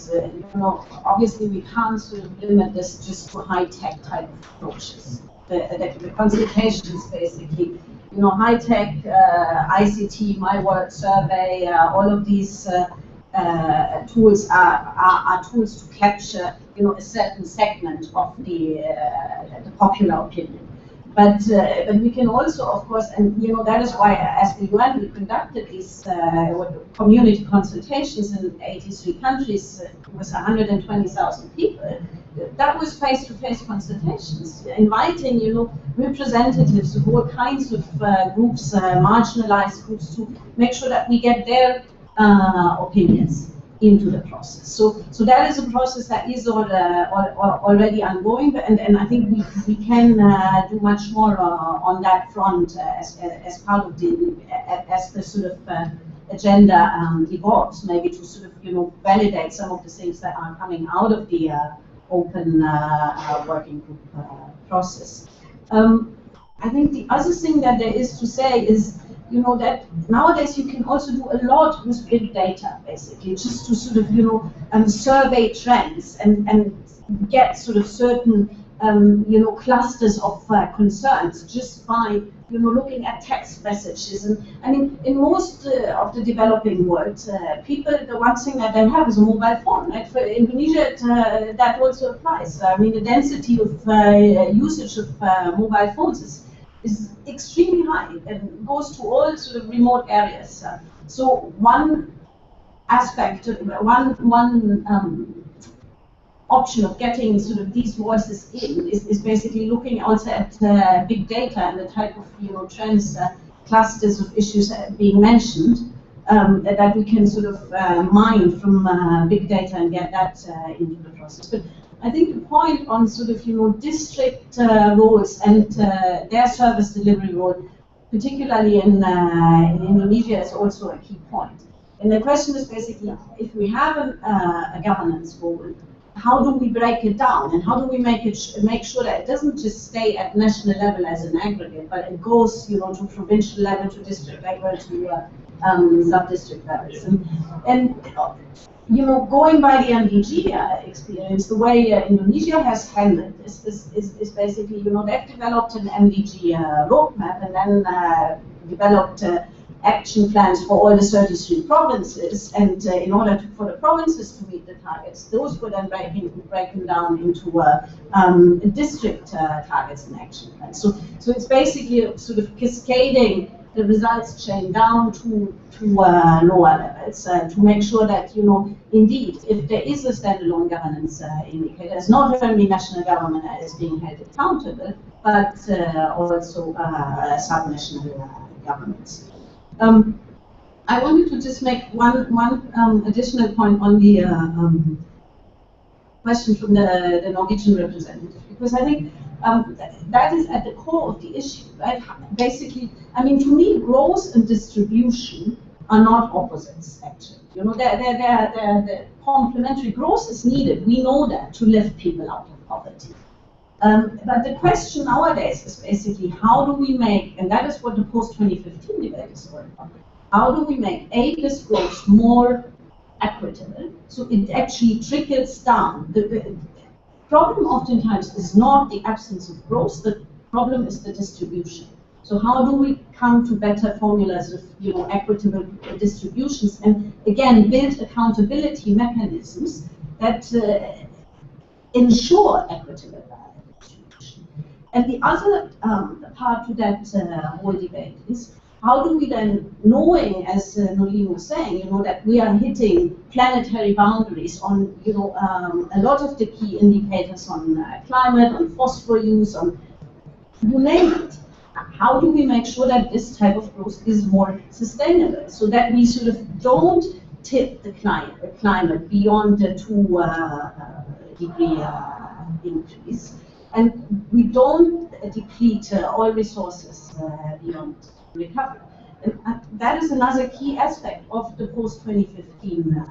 Speaker 6: obviously we can't sort of limit this just to high-tech type of approaches. The consultations basically, high-tech, ICT, My World Survey, all of these tools are tools to capture, a certain segment of the popular opinion. But we can also, of course, and that is why, as the UN, we conducted these community consultations in 83 countries with 120,000 people. That was face-to-face consultations, inviting, representatives of all kinds of groups, marginalized groups, to make sure that we get their opinions into the process. So that is a process that is already ongoing, and I think we can do much more on that front as part of as the sort of agenda evolves, maybe to sort of validate some of the things that are coming out of the open working group process. I think the other thing that there is to say is, that nowadays you can also do a lot with big data, basically, just to sort of, survey trends and get sort of certain, clusters of concerns just by, looking at text messages. And I mean, in most of the developing world, people, the one thing that they have is a mobile phone. Right? For Indonesia, that also applies. I mean, the density of usage of mobile phones is extremely high and goes to all sort of remote areas. So one aspect, one option of getting sort of these voices in is basically looking also at big data and the type of trends, clusters of issues being mentioned that we can sort of mine from big data and get that into the process. But I think the point on sort of district roles and their service delivery role, particularly in Indonesia, is also a key point. And the question is basically, if we have a governance role, how do we break it down, and how do we make sure that it doesn't just stay at national level as an aggregate, but it goes to provincial level, to district level, to sub-district levels, and going by the MDG experience, the way Indonesia has handled this is basically, they've developed an MDG roadmap and then developed action plans for all the 33 provinces. And in order for the provinces to meet the targets, those were then breaking down into district targets and action plans. So it's basically sort of cascading the results chain down to lower levels to make sure that, indeed, if there is a standalone governance indicator, it's not only national government that is being held accountable, but also subnational governments. I wanted to just make one additional point on the question from the Norwegian representative, because I think that is at the core of the issue, right? Basically, I mean, to me, growth and distribution are not opposites, actually. They're complementary. Growth is needed, we know that, to lift people out of poverty. But the question nowadays is basically, how do we make, and that is what the post-2015 debate is all about, how do we make this growth more equitable, so it actually trickles down? The problem oftentimes is not the absence of growth, the problem is the distribution. So how do we come to better formulas of equitable distributions, and again build accountability mechanisms that ensure equitable distribution? And the other part to that whole debate is, how do we then, knowing, as Nolin was saying, that we are hitting planetary boundaries on, a lot of the key indicators on climate, on phosphor use, on you name it. How do we make sure that this type of growth is more sustainable, so that we sort of don't tip the climate beyond the 2-degree increase, and we don't deplete all resources beyond recovery? And that is another key aspect of the post-2015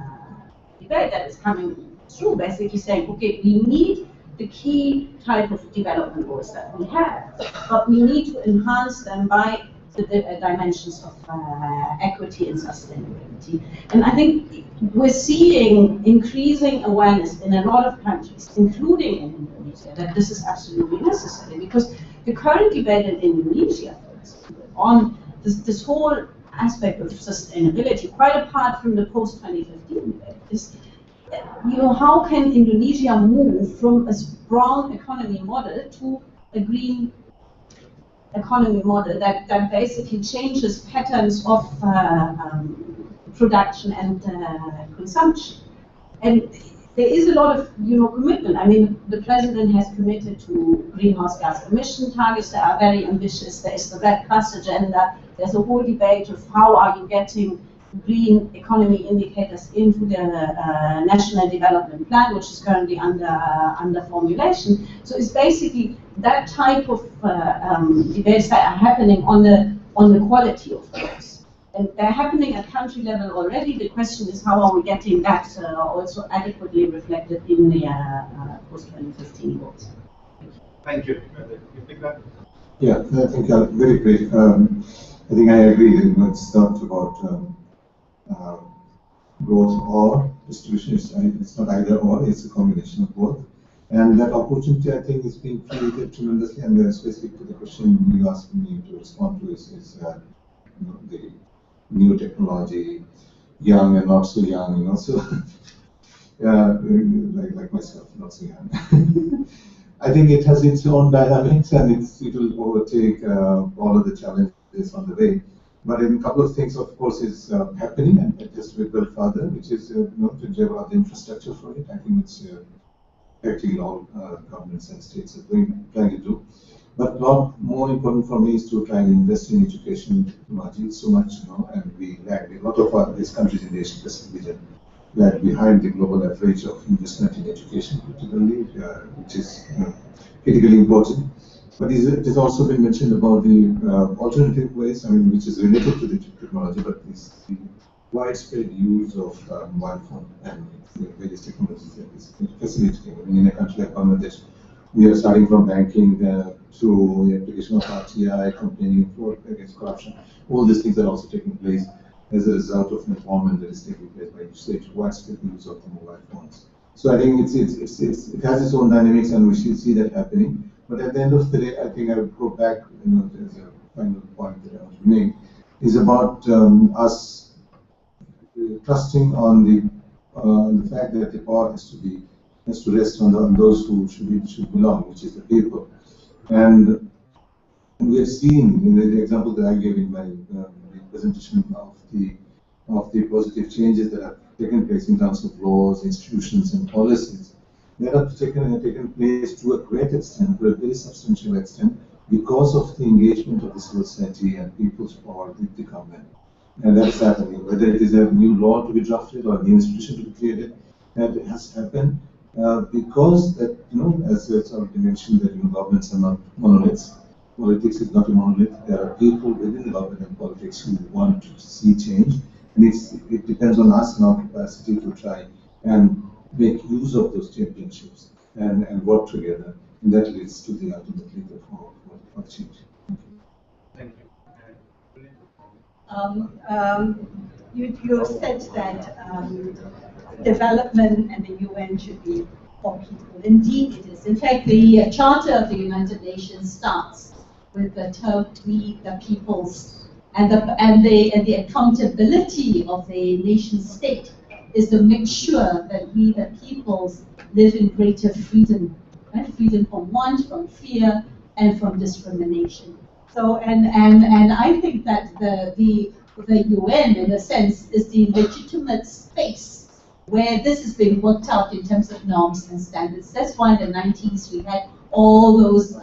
Speaker 6: debate that is coming through, basically saying, okay, we need the key type of development goals that we have, but we need to enhance them by the dimensions of equity and sustainability. And I think we're seeing increasing awareness in a lot of countries, including in Indonesia, that this is absolutely necessary, because the current debate in Indonesia, for example, on this whole aspect of sustainability, quite apart from the post-2015 debate, is, you know, how can Indonesia move from a brown economy model to a green economy model that basically changes patterns of production and consumption. And there is a lot of, you know, commitment. I mean, the president has committed to greenhouse gas emission targets that are very ambitious. There is the Red Plus agenda. There's a whole debate of how are you getting green economy indicators into the National Development Plan, which is currently under formulation. So it's basically that type of debates that are happening on the quality of those. And they're happening at country level already. The question is, how are we getting that also adequately reflected in the post-2015 goals?
Speaker 2: Thank you.
Speaker 7: Yeah, I think very brief. I think I agree that it's not about growth or distribution. It's not either or, it's a combination of both. And that opportunity, I think, is being created tremendously. And then specific to the question you asked me to respond to is you know, the new technology, young and not so young, you know. So, like myself, not so young. I think it has its own dynamics, and it will overtake all of the challenges on the way. But a couple of things, of course, is happening, and it has to be built further, which is you know, to develop the infrastructure for it. I think it's practically all governments and states are trying to do. But a lot more important for me is to try and invest in education technology so much, you know, and we lag. A lot of these countries in the Asian Pacific region lag behind the global average of investment in education, particularly, which is critically important. But it has also been mentioned about the alternative ways, I mean, which is related to the technology, but it's the widespread use of mobile phone and various technologies that is facilitating. I mean, in a country like Bangladesh, we are starting from banking to the application of RTI, campaigning for against corruption. All these things are also taking place as a result of empowerment that is taking place by usage, widespread use of the mobile phones. So I think it has its own dynamics, and we should see that happening. But at the end of the day, I think I would go back, you know, as a final point that I want to make, is about us trusting on the fact that the power has to rest on those who should belong, which is the people. And we have seen in the example that I gave in my presentation of the positive changes that have taken place in terms of laws, institutions, and policies. They have taken place to a great extent, to a very substantial extent, because of the engagement of the civil society and people's power with the government. And that is happening. Whether it is a new law to be drafted or a new institution to be created, that has happened because that, you know, as it's already mentioned, that, you know, governments are not monoliths. Politics is not a monolith. There are people within the government and politics who want to see change, and it depends on us and our capacity to try and make use of those championships and work together, and that leads to the ultimately for change.
Speaker 2: Thank
Speaker 8: you. You said that development and the UN should be for people. Indeed, it is. In fact, the Charter of the United Nations starts with the term "we the peoples," and the accountability of the nation state is to make sure that we the peoples live in greater freedom, right? Freedom from want, from fear, and from discrimination. So, and I think that the UN, in a sense, is the legitimate space where this is being worked out in terms of norms and standards. That's why in the 90s we had all those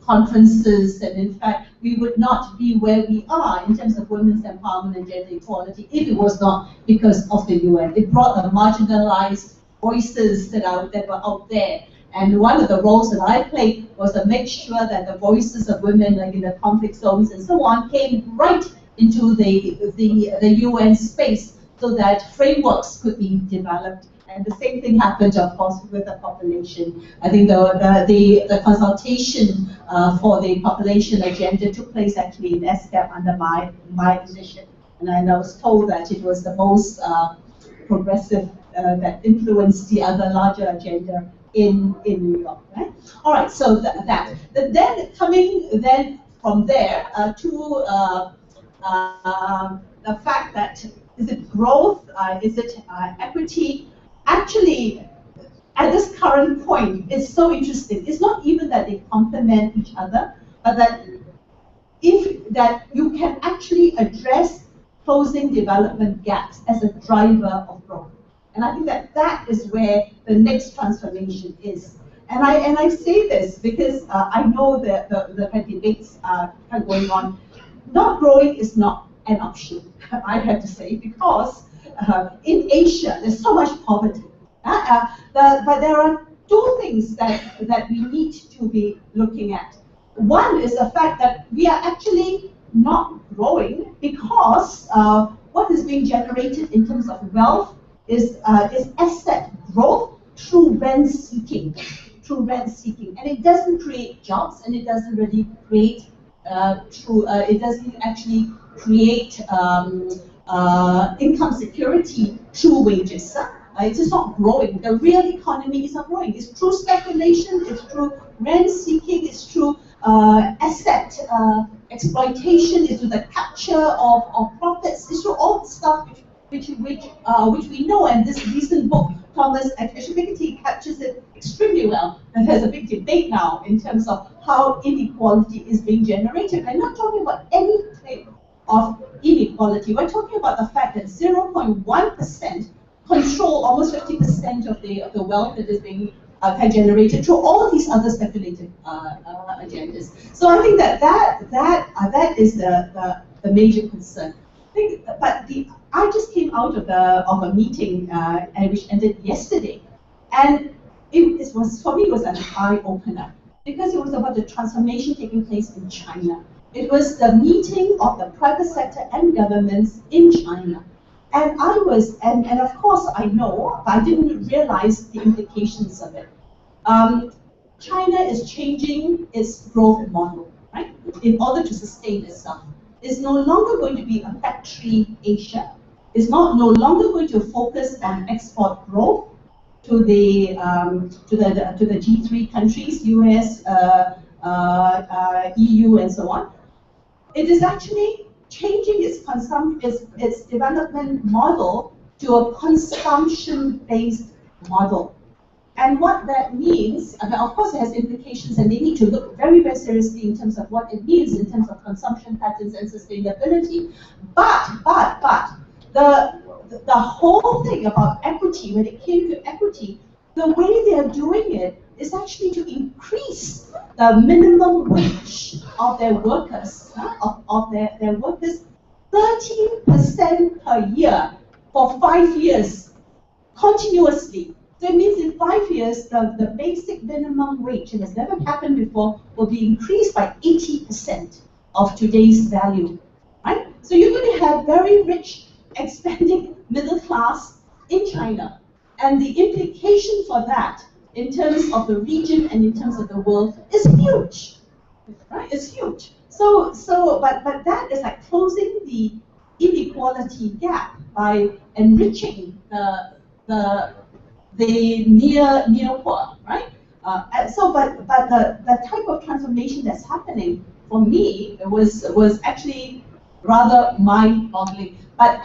Speaker 8: conferences, and in fact we would not be where we are in terms of women's empowerment and gender equality if it was not because of the UN. It brought the marginalized voices that were out there. And one of the roles that I played was to make sure that the voices of women, like in the conflict zones and so on, came right into the UN space, so that frameworks could be developed And the same thing happened, of course, with the population. I think the consultation for the population agenda took place actually in SCAP under my leadership. And I was told that it was the most progressive that influenced the other larger agenda in New York, right? All right, so that. But then coming then from there to the fact that is it growth, is it equity? Actually, at this current point, it's so interesting. It's not even that they complement each other, but that you can actually address closing development gaps as a driver of growth. And I think that is where the next transformation is. And I say this because I know that the debates are going on. Not growing is not an option, I have to say, because in Asia there's so much poverty. But there are two things that we need to be looking at. One is the fact that we are actually not growing because what is being generated in terms of wealth is asset growth through rent seeking, and it doesn't create jobs, and it doesn't really create it doesn't actually create income security through wages. It is not growing. The real economy is not growing. It's through speculation, it's through rent seeking, it's through asset exploitation, it's through the capture of profits, it's through all the stuff which we know. And this recent book, Thomas Piketty, captures it extremely well. And there's a big debate now in terms of how inequality is being generated. I'm not talking about any type of inequality. We're talking about the fact that 0.1% control almost 50% of the wealth that is being generated through all these other speculative agendas. So I think that is the major concern. I just came out of a meeting which ended yesterday, and it was, for me, it was an eye opener because it was about the transformation taking place in China. It was the meeting of the private sector and governments in China. And and of course I know, but I didn't realize the implications of it. China is changing its growth model, right? In order to sustain itself. It's no longer going to be a factory Asia. It's no longer going to focus on export growth to the G3 countries, US, EU, and so on. It is actually changing its development model to a consumption-based model. And what that means, I mean, of course it has implications, and they need to look very, very seriously in terms of what it means in terms of consumption patterns and sustainability. But the whole thing about equity, when it came to equity, the way they are doing it is actually to increase the minimum wage of their workers, of their workers, 13% per year for 5 years, continuously. So it means in 5 years, the basic minimum wage, and has never happened before, will be increased by 80% of today's value, right? So you're going to have very rich, expanding middle class in China. And the implication for that, in terms of the region and in terms of the world, is huge, right? It's huge. But that is like closing the inequality gap by enriching the near poor, right? But the type of transformation that's happening for me was actually rather mind-boggling. But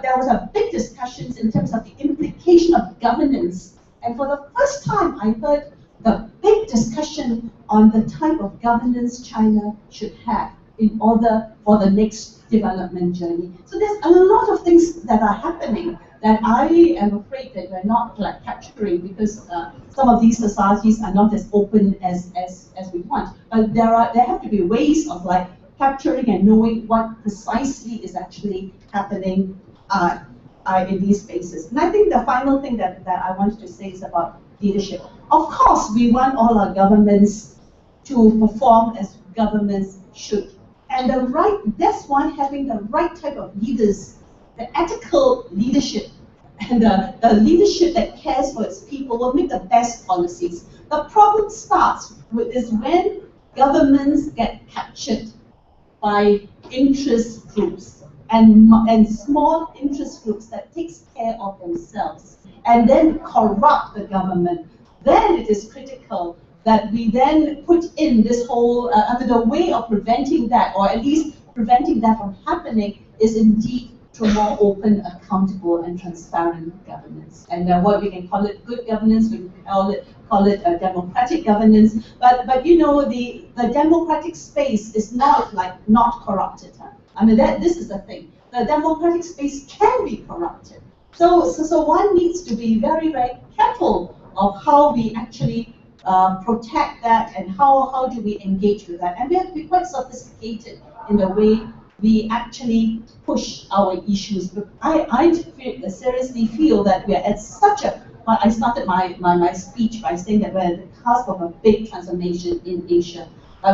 Speaker 8: there was a big discussions in terms of the implication of governance. And for the first time, I heard the big discussion on the type of governance China should have in order for the next development journey. So there's a lot of things that are happening that I am afraid that we're not capturing, because some of these societies are not as open as we want. But there have to be ways of capturing and knowing what precisely is actually happening in these spaces. And I think the final thing that I wanted to say is about leadership. Of course, we want all our governments to perform as governments should. And that's why having the right type of leaders, the ethical leadership, and the leadership that cares for its people will make the best policies. The problem starts is when governments get captured by interest groups and small interest groups that takes care of themselves and then corrupt the government. Then it is critical that we then put in this whole, the way of preventing that, or at least preventing that from happening, is indeed through more open, accountable, and transparent governance. And what we can call it good governance, we can call it democratic governance. But you know, the democratic space is not corrupted. Huh? I mean, this is the thing. The democratic space can be corrupted. So one needs to be very, very careful of how we actually protect that and how do we engage with that. And we have to be quite sophisticated in the way we actually push our issues. But I seriously feel that we are at such a, I started my speech by saying that we're at the cusp of a big transformation in Asia.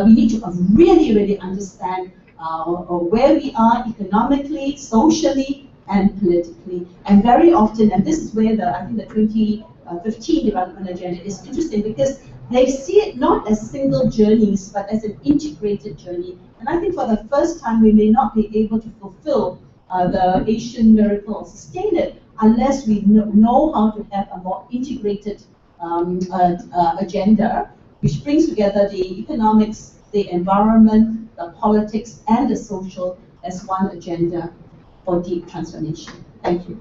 Speaker 8: We need to really, really understand where we are economically, socially, and politically. And very often, and this is where I think the 2015 development agenda is interesting, because they see it not as single journeys, but as an integrated journey. And I think for the first time, we may not be able to fulfill the Asian miracle or sustain it unless we know how to have a more integrated agenda, which brings together the economics, the environment, the politics, and the social as one agenda for deep transformation. Thank you.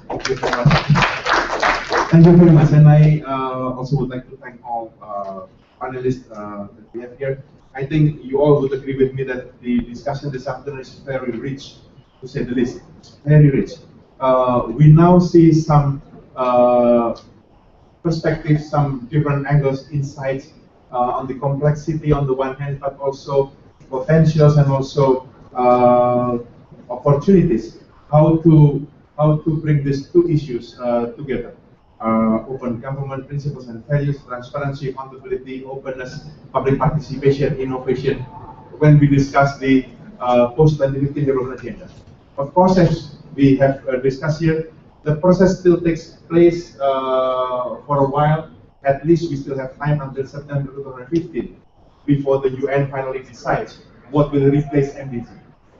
Speaker 2: Thank you very much. Thank you very much. And I also would like to thank all panelists that we have here. I think you all would agree with me that the discussion this afternoon is very rich, to say the least. It's very rich. We now see some perspectives, some different angles, insights on the complexity on the one hand, but also potentials and also opportunities. How to bring these two issues together. Open government principles and values, transparency, accountability, openness, public participation, innovation, when we discuss the post-2015 development agenda. Of course, as we have discussed here, the process still takes place for a while. At least we still have time until September 2015 before the UN finally decides what will replace MDG.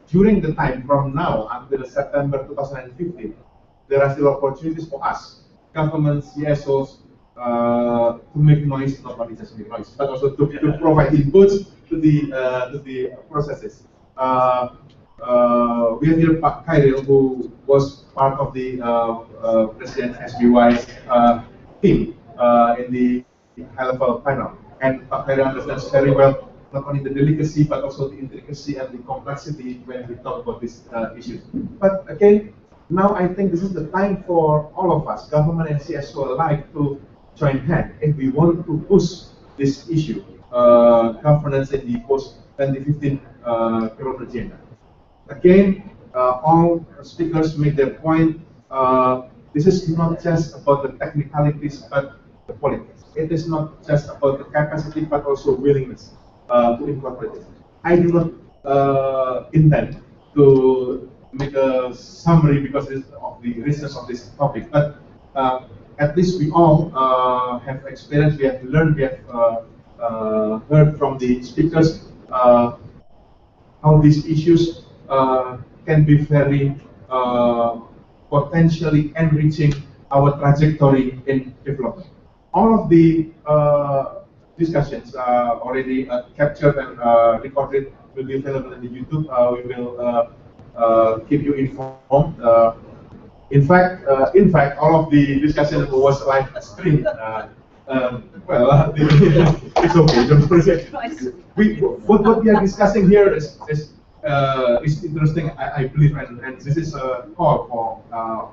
Speaker 2: During the time from now until September 2015, there are still opportunities for us, governments, CSOs, to make noise, not only just make noise, but also to provide inputs to the processes. We have here Pak Khairil, who was part of the President SBY's team in the high-level panel. And Pak Khairil understands very well not only the delicacy, but also the intricacy and the complexity when we talk about these issues. But again, now I think this is the time for all of us, government and CSO alike, to join hands if we want to push this issue, governance in the post-2015 development agenda. Again, all speakers make their point. This is not just about the technicalities, but the politics. It is not just about the capacity, but also willingness to incorporate it. I do not intend to make a summary because of the richness of this topic, but at least we all have experienced, we have learned, we have heard from the speakers how these issues can be very potentially enriching our trajectory in development. All of the discussions are already captured and recorded, will be available in the YouTube. We will keep you informed. In fact, all of the discussion was live streamed. Well, it's okay. Don't worry. What we are discussing here is interesting, I believe, and this is a call for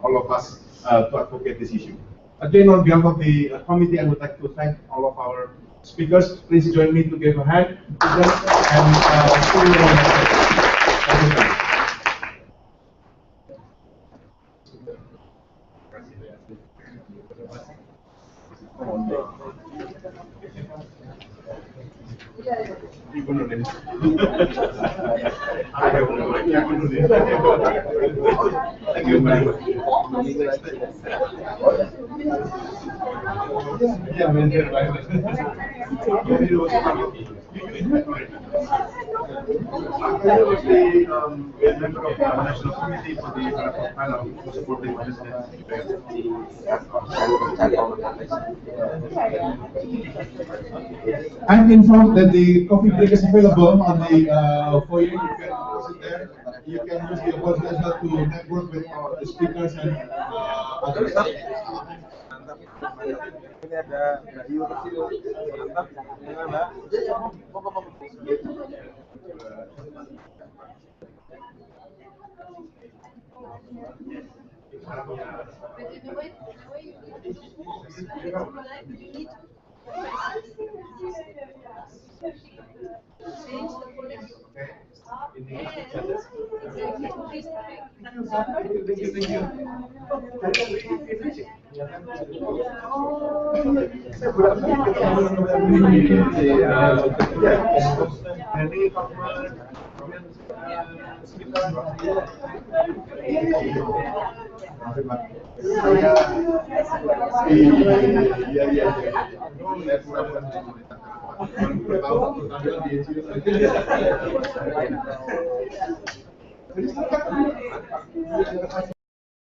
Speaker 2: all of us to advocate this issue. Again, on behalf of the committee, I would like to thank all of our speakers. Please join me to give a hand to them, and see you on the next. Thank you. Thank you very much. Yeah, man, I was the member of the National Committee for the supporting I'm informed that the coffee break is available on the foyer. You can sit there. You can use the opportunity as well to network with the speakers and others.